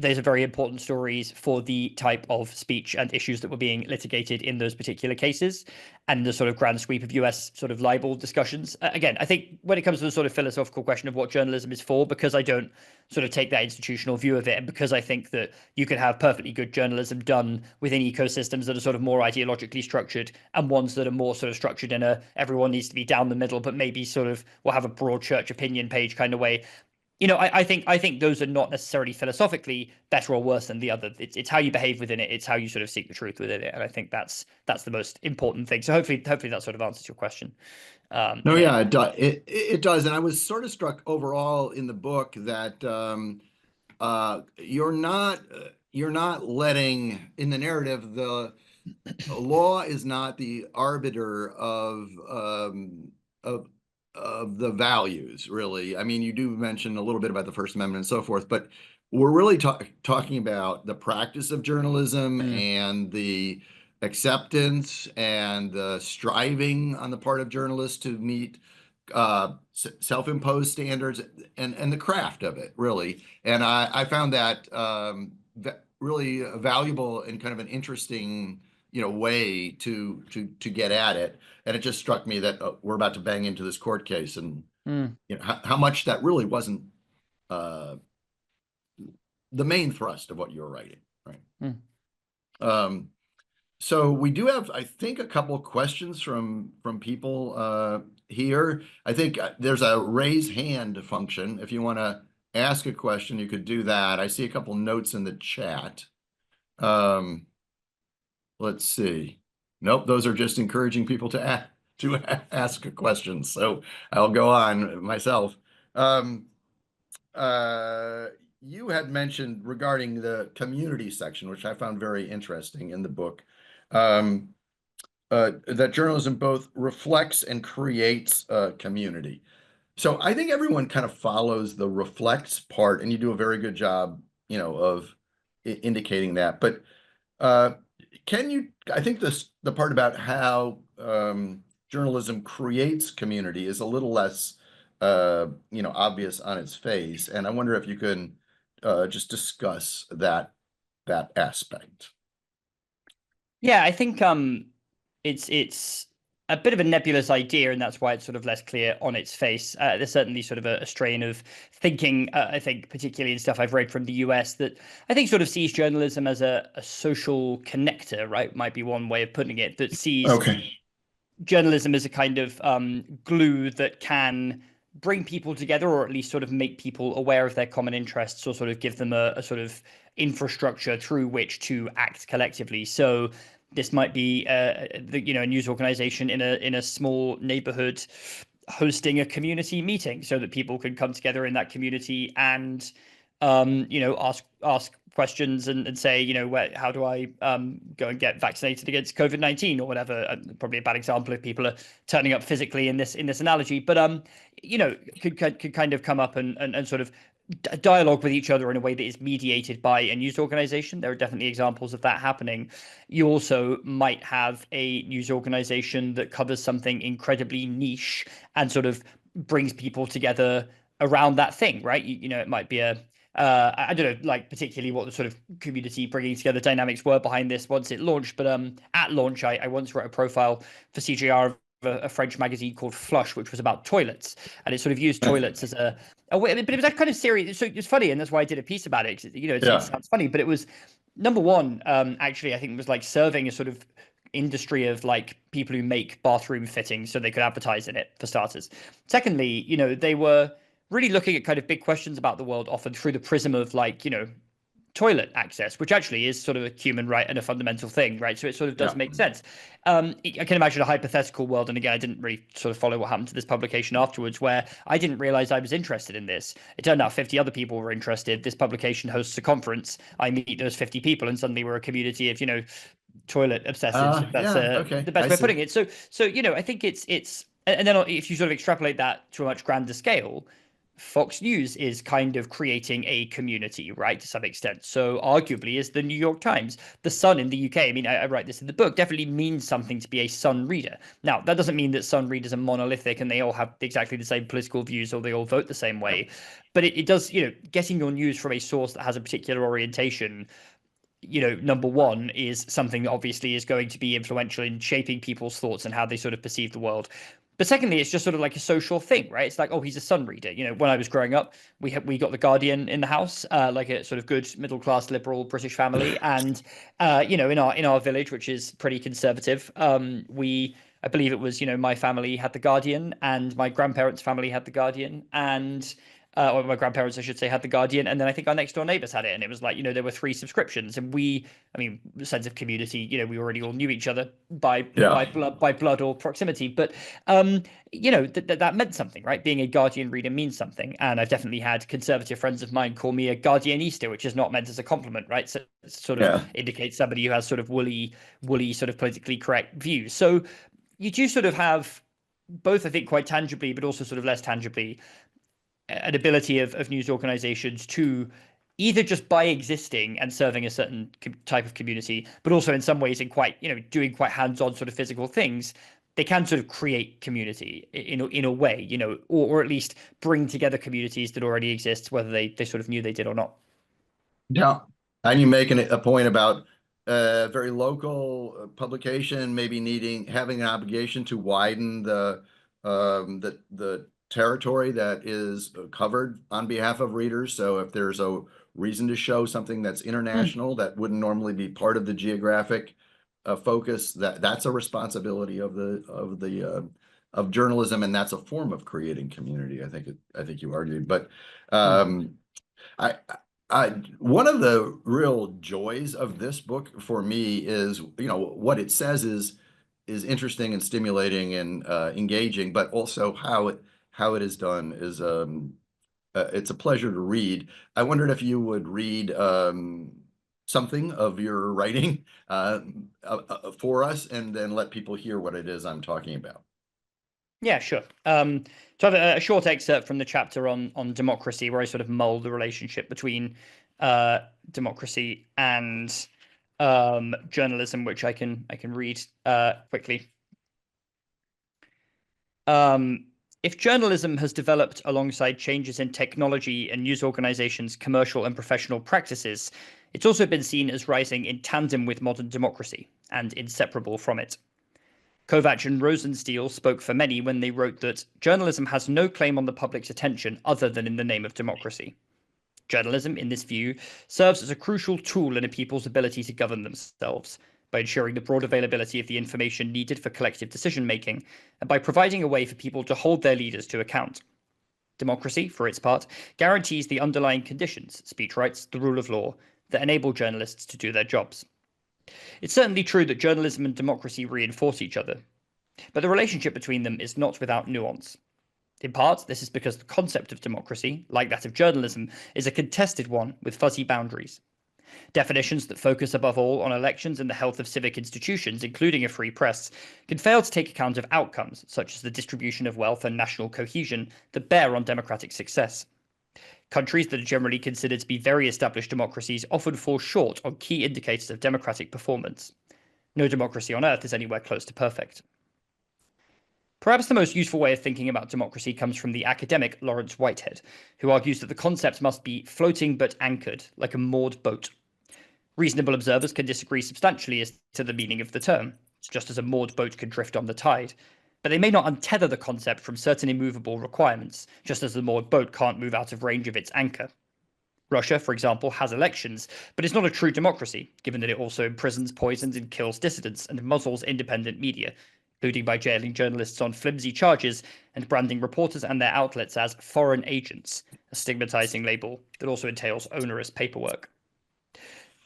those are very important stories for the type of speech and issues that were being litigated in those particular cases, and the sort of grand sweep of US sort of libel discussions. Again, I think when it comes to the sort of philosophical question of what journalism is for, because I don't sort of take that institutional view of it, and because I think that you can have perfectly good journalism done within ecosystems that are sort of more ideologically structured, and ones that are more sort of structured in a everyone needs to be down the middle, but maybe sort of will have a broad church opinion page kind of way. I think those are not necessarily philosophically better or worse than the other. It's how you behave within it. It's how you sort of seek the truth within it. And I think that's the most important thing. So hopefully that sort of answers your question. No, yeah, it does. It does. And I was sort of struck overall in the book that you're not letting in the narrative, the law is not the arbiter of of the values, really. I mean, you do mention a little bit about the First Amendment and so forth, but we're really talking about the practice of journalism Mm, and the acceptance and the striving on the part of journalists to meet self-imposed standards and the craft of it, really. And I found that really valuable and kind of an interesting, way to get at it. And it just struck me that we're about to bang into this court case, and mm, how much that really wasn't uh, the main thrust of what you were writing, right? mm. Um, so we do have, I think, a couple of questions from people here. I think there's a raise hand function. If you want to ask a question, you could do that. I see a couple notes in the chat. Um, let's see. Nope, those are just encouraging people to ask questions. So I'll go on myself. Um, uh, you had mentioned regarding the community section, which I found very interesting in the book, um, that journalism both reflects and creates a community. So I think everyone kind of follows the reflects part, and you do a very good job, of indicating that. But uh, can you, I think the part about how journalism creates community is a little less, obvious on its face. And I wonder if you can just discuss that aspect. Yeah, I think it's a bit of a nebulous idea, and that's why it's sort of less clear on its face. There's certainly sort of a strain of thinking, I think, particularly in stuff I've read from the US, that I think sort of sees journalism as a social connector, right? Might be one way of putting it, that sees Okay. journalism as a kind of glue that can bring people together, or at least sort of make people aware of their common interests, or sort of give them a sort of infrastructure through which to act collectively. So this might be a news organization in a small neighborhood hosting a community meeting so that people can come together in that community and ask questions and say, how do I go and get vaccinated against COVID-19 or whatever. Probably a bad example if people are turning up physically in this analogy, but could kind of come up and sort of dialogue with each other in a way that is mediated by a news organization. There are definitely examples of that happening. You also might have a news organization that covers something incredibly niche and sort of brings people together around that thing, right? It might be I don't know, like particularly what the sort of community bringing together dynamics were behind this once it launched. But at launch, I once wrote a profile for CJR of a French magazine called Flush, which was about toilets, and it sort of used toilets as a way, but it was that kind of serious. So it's funny, and that's why I did a piece about it. It Yeah. sounds funny, but it was number one. Actually, I think it was like serving a sort of industry of like people who make bathroom fittings so they could advertise in it for starters. Secondly, they were really looking at kind of big questions about the world often through the prism of like, toilet access, which actually is sort of a human right and a fundamental thing, right? So it sort of does Yeah. make sense. I can imagine a hypothetical world, and again, I didn't really sort of follow what happened to this publication afterwards, where I didn't realize I was interested in this. It turned out 50 other people were interested. This publication hosts a conference. I meet those 50 people, and suddenly we're a community of, toilet obsessives, if that's Yeah. Okay. the best I way of see. putting it. So I think it's and then if you sort of extrapolate that to a much grander scale, Fox News is kind of creating a community, right, to some extent. So arguably is the New York Times. The Sun in the UK, I mean, I write this in the book, definitely means something to be a Sun reader. Now, that doesn't mean that Sun readers are monolithic and they all have exactly the same political views or they all vote the same Yeah. way. But it does, getting your news from a source that has a particular orientation, number one is something that obviously is going to be influential in shaping people's thoughts and how they sort of perceive the world. But secondly, it's just sort of like a social thing, right? It's like, oh, he's a Sun reader. When I was growing up, we got the Guardian in the house, like a sort of good middle class liberal British family, and in our village, which is pretty conservative, I believe it was my family had the Guardian, and my grandparents' family had the Guardian, and or my grandparents, I should say, had the Guardian, and then I think our next door neighbors had it, and it was like there were three subscriptions, and I mean, sense of community, we already all knew each other by Yeah. blood or proximity, but that meant something, right? Being a Guardian reader means something, and I've definitely had conservative friends of mine call me a Guardianista, which is not meant as a compliment, right? So it sort of Yeah. indicates somebody who has sort of woolly, sort of politically correct views. So you do sort of have both, I think, quite tangibly, but also sort of less tangibly, an ability of news organizations to either just by existing and serving a certain type of community, but also in some ways in quite, doing quite hands-on sort of physical things, they can sort of create community in a way, or at least bring together communities that already exist, whether they sort of knew they did or not. Yeah. And you make a point about very local publication, maybe having an obligation to widen the territory that is covered on behalf of readers. So if there's a reason to show something that's international that wouldn't normally be part of the geographic focus, that's a responsibility of journalism, and that's a form of creating community. I think you argued, but I, one of the real joys of this book for me is, what it says is interesting and stimulating and engaging, but also how it is done is it's a pleasure to read. I wondered if you would read something of your writing for us, and then let people hear what it is I'm talking about. Yeah, sure. So I have a short excerpt from the chapter on democracy, where I sort of mull the relationship between democracy and journalism, which I can read quickly. If journalism has developed alongside changes in technology and news organizations' commercial and professional practices, it's also been seen as rising in tandem with modern democracy and inseparable from it. Kovac and Rosenstiel spoke for many when they wrote that journalism has no claim on the public's attention other than in the name of democracy. Journalism, in this view, serves as a crucial tool in a people's ability to govern themselves, by ensuring the broad availability of the information needed for collective decision-making, and by providing a way for people to hold their leaders to account. Democracy, for its part, guarantees the underlying conditions, speech rights, the rule of law, that enable journalists to do their jobs. It's certainly true that journalism and democracy reinforce each other, but the relationship between them is not without nuance. In part, this is because the concept of democracy, like that of journalism, is a contested one with fuzzy boundaries. Definitions that focus above all on elections and the health of civic institutions, including a free press, can fail to take account of outcomes, such as the distribution of wealth and national cohesion, that bear on democratic success. Countries that are generally considered to be very established democracies often fall short on key indicators of democratic performance. No democracy on earth is anywhere close to perfect. Perhaps the most useful way of thinking about democracy comes from the academic Lawrence Whitehead, who argues that the concept must be floating but anchored, like a moored boat. Reasonable observers can disagree substantially as to the meaning of the term, just as a moored boat can drift on the tide, but they may not untether the concept from certain immovable requirements, just as the moored boat can't move out of range of its anchor. Russia, for example, has elections, but it's not a true democracy, given that it also imprisons, poisons, and kills dissidents and muzzles independent media, including by jailing journalists on flimsy charges and branding reporters and their outlets as foreign agents, a stigmatizing label that also entails onerous paperwork.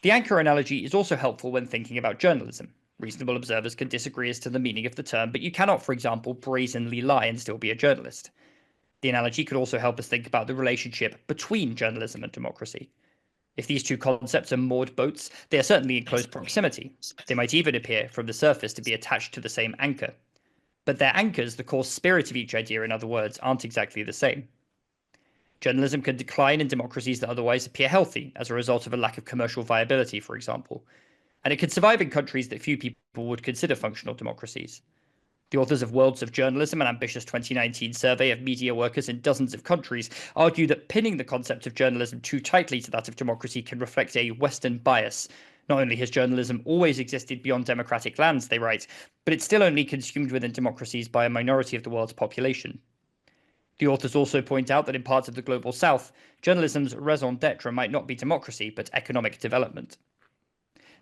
The anchor analogy is also helpful when thinking about journalism. Reasonable observers can disagree as to the meaning of the term, but you cannot, for example, brazenly lie and still be a journalist. The analogy could also help us think about the relationship between journalism and democracy. If these two concepts are moored boats, they are certainly in close proximity. They might even appear from the surface to be attached to the same anchor. But their anchors, the core spirit of each idea, in other words, aren't exactly the same. Journalism can decline in democracies that otherwise appear healthy as a result of a lack of commercial viability, for example. And it can survive in countries that few people would consider functional democracies. The authors of Worlds of Journalism, an ambitious 2019 survey of media workers in dozens of countries, argue that pinning the concept of journalism too tightly to that of democracy can reflect a Western bias. Not only has journalism always existed beyond democratic lands, they write, but it's still only consumed within democracies by a minority of the world's population. The authors also point out that in parts of the global south, journalism's raison d'etre might not be democracy, but economic development.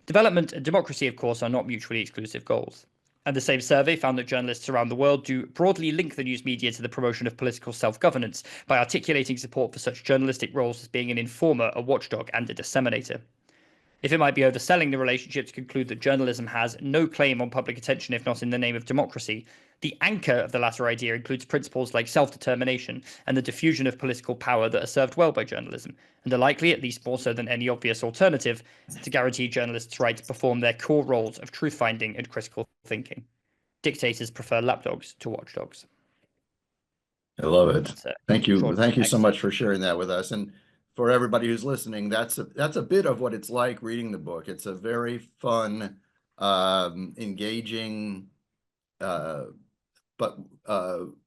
Development and democracy, of course, are not mutually exclusive goals. And the same survey found that journalists around the world do broadly link the news media to the promotion of political self-governance by articulating support for such journalistic roles as being an informer, a watchdog, and a disseminator. If it might be overselling the relationship to conclude that journalism has no claim on public attention if not in the name of democracy, the anchor of the latter idea includes principles like self-determination and the diffusion of political power that are served well by journalism, and are likely, at least more so than any obvious alternative, to guarantee journalists' right to perform their core roles of truth-finding and critical thinking. Dictators prefer lapdogs to watchdogs. I love it. That's a Thank you. short Thank you so excerpt. much for sharing that with us. And for everybody who's listening, that's a bit of what it's like reading the book. It's a very fun, engaging, uh, but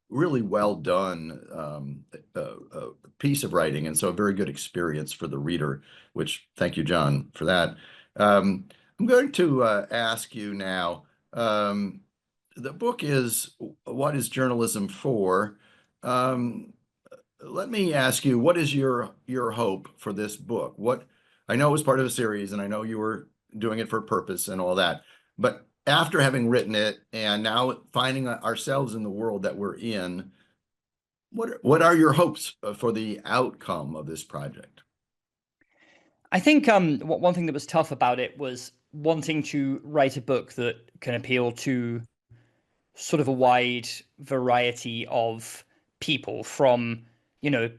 really well done piece of writing, and so a very good experience for the reader. Which thank you, John, for that. I'm going to ask you now. Um, the book is "What is Journalism For?" Um, Let me ask you, what is your hope for this book? What I know it was part of a series, and I know you were doing it for a purpose and all that, but after having written it and now finding ourselves in the world that we're in, what are your hopes for the outcome of this project? I think one thing that was tough about it was wanting to write a book that can appeal to sort of a wide variety of people, from, you know,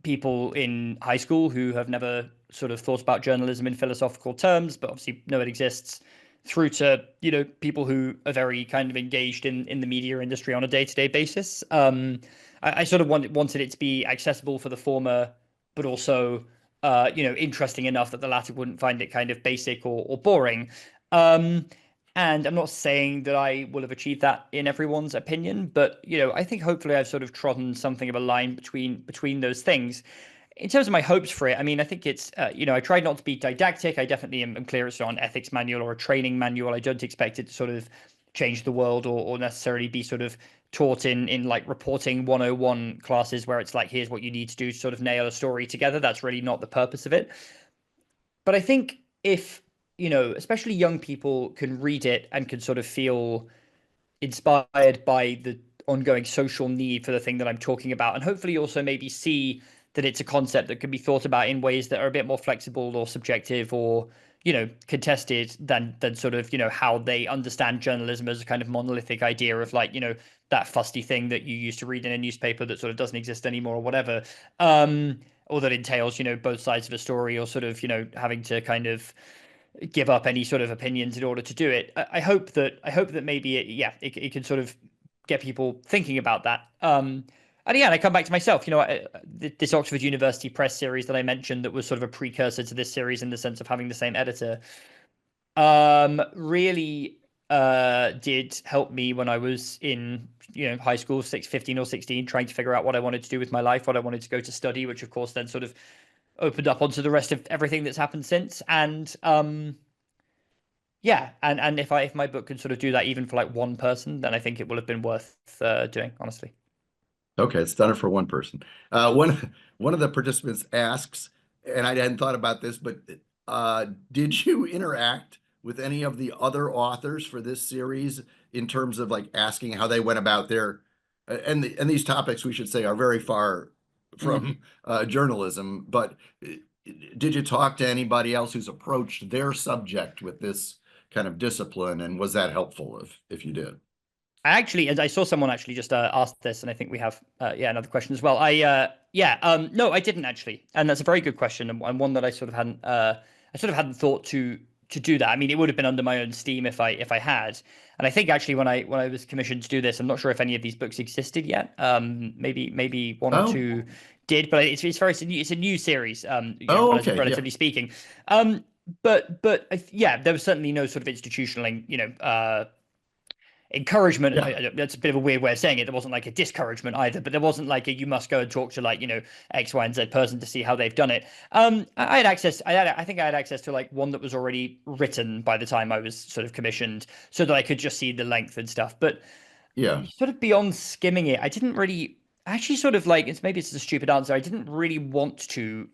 people in high school who have never sort of thought about journalism in philosophical terms, but obviously know it exists, through to, you know, people who are very kind of engaged in the media industry on a day-to-day basis. I sort of wanted it to be accessible for the former, but also, you know, interesting enough that the latter wouldn't find it kind of basic or boring. Um, and I'm not saying that I will have achieved that in everyone's opinion, but, you know, I think hopefully I've sort of trodden something of a line between those things. In terms of my hopes for it, I mean, I think it's, you know, I tried not to be didactic. I definitely am clear it's not an ethics manual or a training manual. I don't expect it to sort of change the world, or necessarily be sort of taught in like reporting 101 classes where it's like, here's what you need to do to sort of nail a story together. That's really not the purpose of it. But I think if, you know, especially young people can read it and can sort of feel inspired by the ongoing social need for the thing that I'm talking about, and hopefully also maybe see that it's a concept that can be thought about in ways that are a bit more flexible or subjective, or, you know, contested than sort of, you know, how they understand journalism as a kind of monolithic idea of like, you know, that fusty thing that you used to read in a newspaper that sort of doesn't exist anymore or whatever. Or that entails, you know, both sides of a story, or sort of, you know, having to kind of give up any sort of opinions in order to do it. I hope that maybe it can sort of get people thinking about that. And again, I come back to myself. You know, this Oxford University Press series that I mentioned, that was sort of a precursor to this series in the sense of having the same editor, really did help me when I was in, you know, high school, 15 or 16, trying to figure out what I wanted to do with my life, what I wanted to go to study, which of course then sort of opened up onto the rest of everything that's happened since. And yeah, and if my book can sort of do that even for like one person, then I think it will have been worth doing, honestly. Okay, it's done it for one person. One of the participants asks, and I hadn't thought about this, but did you interact with any of the other authors for this series in terms of like asking how they went about their and these topics we should say are very far Mhm. from journalism, but did you talk to anybody else who's approached their subject with this kind of discipline, and was that helpful if you did? I saw someone actually just asked this, and I think we have another question as well. No, I didn't actually, and that's a very good question, and one that I sort of hadn't thought to do that. I mean, it would have been under my own steam if I had. And I think actually when I was commissioned to do this, I'm not sure if any of these books existed yet. Maybe one or Oh, two did, but it's a new series. You know, oh, okay, yeah, relatively speaking. Um, but yeah, there was certainly no sort of institutional, you know, encouragement. yeah, That's a bit of a weird way of saying it. There wasn't like a discouragement either, but there wasn't like a, you must go and talk to, like, you know, X, Y, and Z person to see how they've done it. I had access. I think I had access to like one that was already written by the time I was sort of commissioned, so that I could just see the length and stuff. But yeah, sort of beyond skimming it, I didn't really actually sort of like, it's a stupid answer. I didn't really want to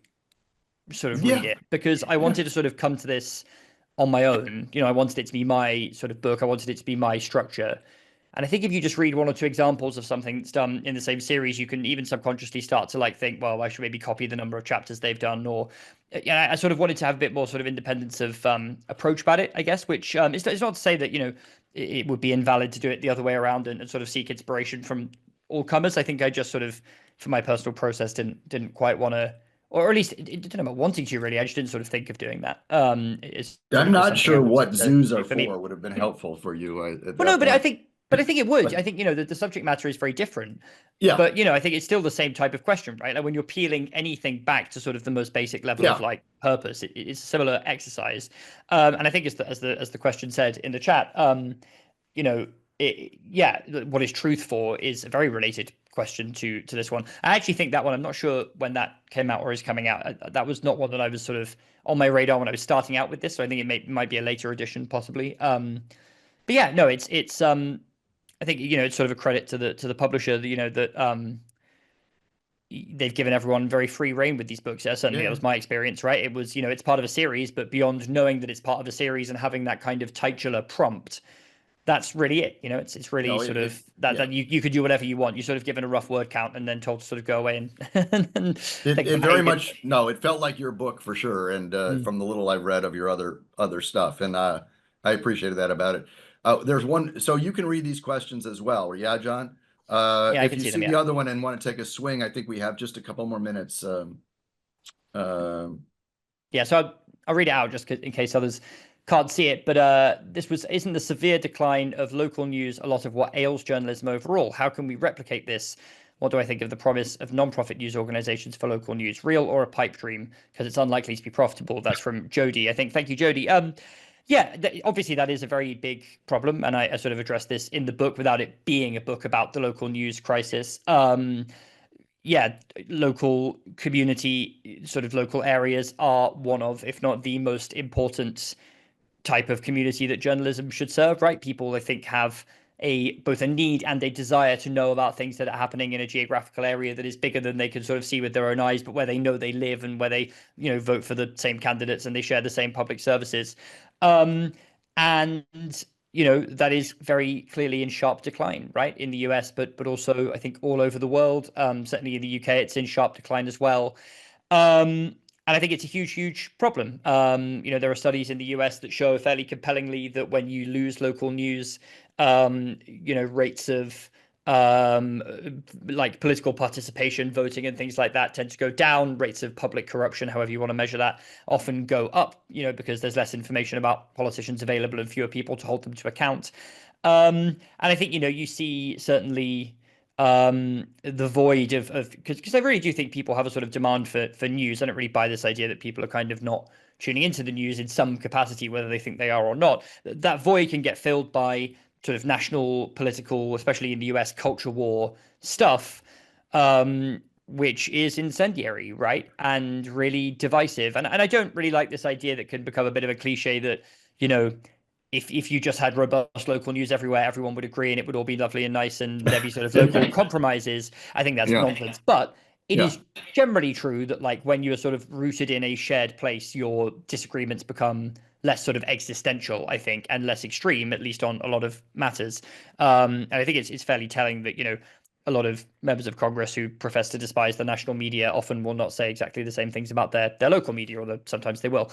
sort of read yeah, it because I yeah. wanted to sort of come to this on my own. You know, I wanted it to be my sort of book. I wanted it to be my structure. And I think if you just read one or two examples of something that's done in the same series, you can even subconsciously start to like think, well, I should maybe copy the number of chapters they've done. Or yeah, I sort of wanted to have a bit more sort of independence of approach about it, I guess. Which it's not to say that, you know, it would be invalid to do it the other way around, and sort of seek inspiration from all comers. I think I just sort of, for my personal process, didn't quite want to, or at least it didn't know about wanting to really. I just didn't sort of think of doing that. It's sort I'm of just not something I sure wanted what to zoos do are for me. for would have been helpful for you at Well, no, that but I point. think But I think it would. But I think, the subject matter is very different. yeah, But, I think it's still the same type of question, right? Like when you're peeling anything back to sort of the most basic level of yeah, like purpose, it's a similar exercise. And I think as the question said in the chat, you know, yeah, what is truth for is a very related question to this one. I actually think that one, I'm not sure when that came out or is coming out. That was not one that I was sort of on my radar when I was starting out with this. So I think might be a later edition possibly. But yeah, no, it's I think it's sort of a credit to the publisher that they've given everyone very free reign with these books. Certainly that yeah. was my experience, right? It was it's part of a series, but beyond knowing that it's part of a series and having that kind of titular prompt, that's really it. It's really No, sort it of that yeah. you could do whatever you want. You're sort of given a rough word count and then told to sort of go away and think It about how very you could. much no, it felt like your book for sure. And Mm. from the little I've read of your other stuff, and I appreciated that about it. There's one, so you can read these questions as well. Yeah, John. Yeah, I If can you see them. see Yeah. the other one and want to take a swing, I think we have just a couple more minutes. Um, Yeah, so I'll read it out just in case others can't see it. But isn't the severe decline of local news a lot of what ails journalism overall? How can we replicate this? What do I think of the promise of non-profit news organizations for local news? Real or a pipe dream? Because it's unlikely to be profitable. That's from Jody, I think. Thank you, Jody. Yeah, obviously that is a very big problem, and I sort of addressed this in the book without it being a book about the local news crisis. Yeah, local community, sort of local areas are one of, if not the most important type of community that journalism should serve, right? People, I think, have both a need and a desire to know about things that are happening in a geographical area that is bigger than they can sort of see with their own eyes, but where they know they live and where they, vote for the same candidates and they share the same public services. Um, and that is very clearly in sharp decline, right, in the US, but also I think all over the world. Certainly in the UK, it's in sharp decline as well. And I think it's a huge, huge problem. There are studies in the US that show fairly compellingly that when you lose local news, rates of um, like political participation, voting, and things like that tend to go down. Rates of public corruption, however you want to measure that, often go up. Because there's less information about politicians available and fewer people to hold them to account. And I think you see certainly the void of because I really do think people have a sort of demand for news. I don't really buy this idea that people are kind of not tuning into the news in some capacity, whether they think they are or not. That void can get filled by sort of national political, especially in the US, culture war stuff, which is incendiary, right? And really divisive. And I don't really like this idea that can become a bit of a cliche that, you know, if you just had robust local news everywhere, everyone would agree and it would all be lovely and nice and there'd be sort of local compromises. I think that's yeah, nonsense. But it yeah, is generally true that like when you're sort of rooted in a shared place, your disagreements become less sort of existential, I think, and less extreme, at least on a lot of matters. And I think it's fairly telling that, a lot of members of Congress who profess to despise the national media often will not say exactly the same things about their local media, although sometimes they will.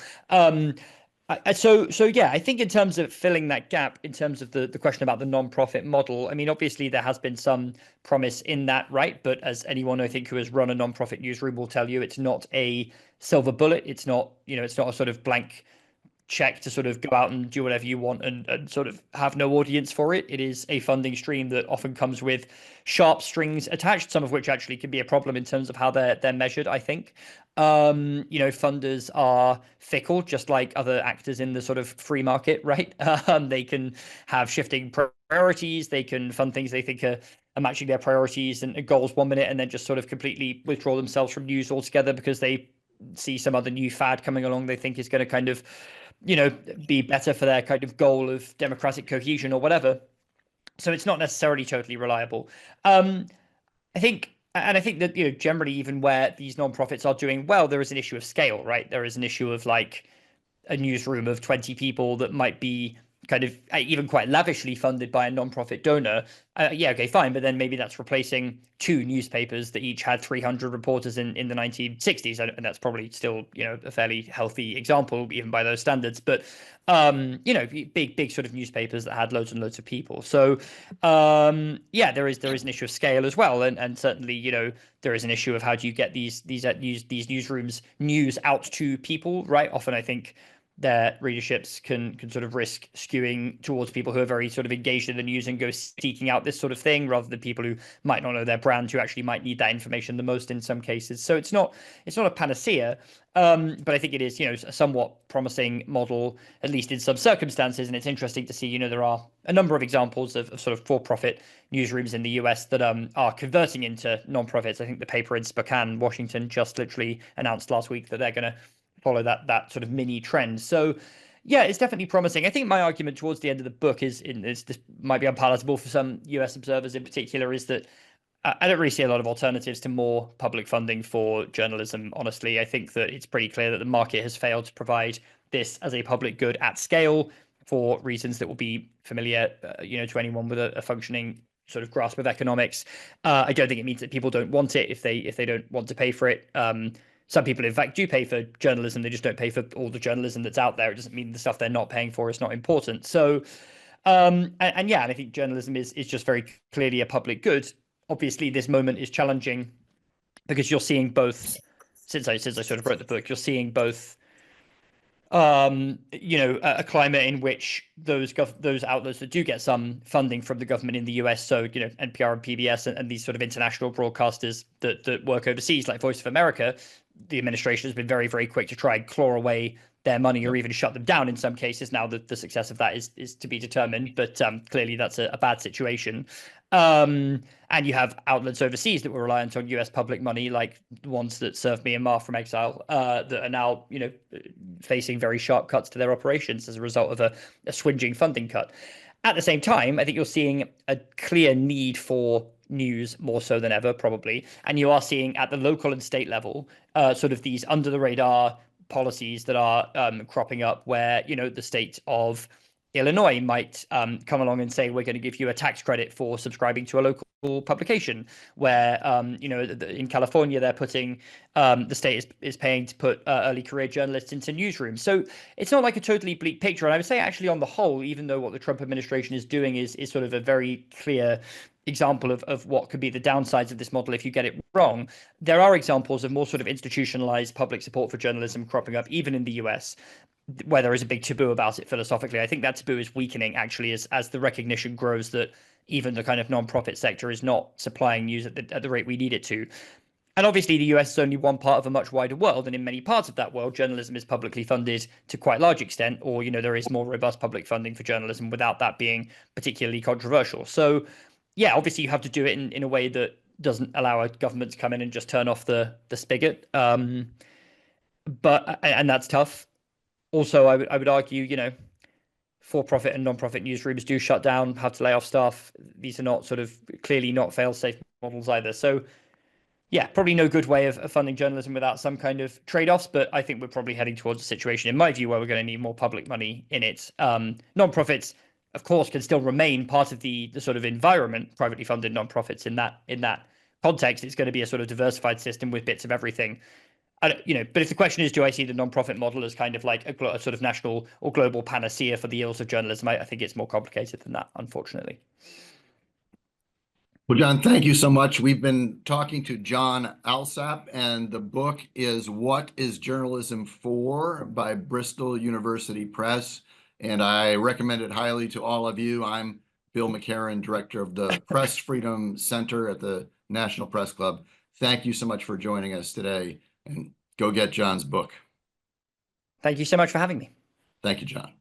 So yeah, I think in terms of filling that gap, in terms of the question about the non-profit model, I mean, obviously there has been some promise in that, right? But as anyone I think who has run a non-profit newsroom will tell you, it's not a silver bullet. It's not, it's not a sort of blank check to sort of go out and do whatever you want and sort of have no audience for it. It is a funding stream that often comes with sharp strings attached, some of which actually can be a problem in terms of how they're measured, I think. Funders are fickle, just like other actors in the sort of free market, right? They can have shifting priorities. They can fund things they think are matching their priorities and goals 1 minute and then just sort of completely withdraw themselves from news altogether because they see some other new fad coming along they think is going to kind of be better for their kind of goal of democratic cohesion or whatever. So it's not necessarily totally reliable. I think that generally, even where these nonprofits are doing well, there is an issue of scale, right? There is an issue of like a newsroom of 20 people that might be kind of even quite lavishly funded by a non-profit donor. Yeah, okay, fine. But then maybe that's replacing two newspapers that each had 300 reporters in the 1960s. And that's probably still, a fairly healthy example, even by those standards. But, big sort of newspapers that had loads and loads of people. So, yeah, there is an issue of scale as well. And certainly, there is an issue of how do you get these newsrooms news out to people, right? Often I think their readerships can sort of risk skewing towards people who are very sort of engaged in the news and go seeking out this sort of thing, rather than people who might not know their brand, who actually might need that information the most in some cases. So it's not a panacea, but I think it is, a somewhat promising model, at least in some circumstances. And it's interesting to see, there are a number of examples of sort of for-profit newsrooms in the US that are converting into non-profits. I think the paper in Spokane, Washington, just literally announced last week that they're going to follow that sort of mini trend. So yeah, it's definitely promising. I think my argument towards the end of the book is this might be unpalatable for some US observers in particular, is that I don't really see a lot of alternatives to more public funding for journalism. Honestly, I think that it's pretty clear that the market has failed to provide this as a public good at scale, for reasons that will be familiar, to anyone with a functioning sort of grasp of economics. I don't think it means that people don't want it if they don't want to pay for it. Some people, in fact, do pay for journalism. They just don't pay for all the journalism that's out there. It doesn't mean the stuff they're not paying for is not important. So, and I think journalism is just very clearly a public good. Obviously, this moment is challenging because you're seeing both. Since I sort of wrote the book, you're seeing both. A climate in which those outlets that do get some funding from the government in the US, so NPR and PBS and these sort of international broadcasters that work overseas, like Voice of America, the administration has been very, very quick to try and claw away their money, or even shut them down in some cases. Now the success of that is to be determined, but clearly that's a bad situation. And you have outlets overseas that were reliant on US public money, like the ones that served Myanmar from exile, that are now, facing very sharp cuts to their operations as a result of a swinging funding cut. At the same time, I think you're seeing a clear need for news more so than ever, probably. And you are seeing at the local and state level, sort of these under the radar policies that are cropping up, where, the state of Illinois might come along and say, we're going to give you a tax credit for subscribing to a local publication, where in California they're putting the state is paying to put early career journalists into newsrooms. So it's not like a totally bleak picture. And I would say, actually, on the whole, even though what the Trump administration is doing is sort of a very clear example of what could be the downsides of this model if you get it wrong, there are examples of more sort of institutionalized public support for journalism cropping up, even in the US, where there is a big taboo about it philosophically. I think that taboo is weakening, actually, as the recognition grows that even the kind of non-profit sector is not supplying news at the rate we need it to. And obviously, the US is only one part of a much wider world. And in many parts of that world, journalism is publicly funded to quite large extent, or, there is more robust public funding for journalism without that being particularly controversial. So, yeah, obviously, you have to do it in a way that doesn't allow a government to come in and just turn off the spigot. And that's tough. Also, I would argue, for-profit and non-profit newsrooms do shut down, have to lay off staff. These are not sort of clearly not fail-safe models either. So, yeah, probably no good way of funding journalism without some kind of trade-offs. But I think we're probably heading towards a situation, in my view, where we're going to need more public money in it. Non-profits, of course, can still remain part of the sort of environment. Privately funded non-profits in that context, it's going to be a sort of diversified system with bits of everything. But if the question is, do I see the non-profit model as kind of like a sort of national or global panacea for the ills of journalism? I think it's more complicated than that, unfortunately. Well, Jon, thank you so much. We've been talking to Jon Allsop, and the book is What is Journalism For by Bristol University Press. And I recommend it highly to all of you. I'm Bill McCarren, director of the Press Freedom Center at the National Press Club. Thank you so much for joining us today, and go get Jon's book. Thank you so much for having me. Thank you, Jon.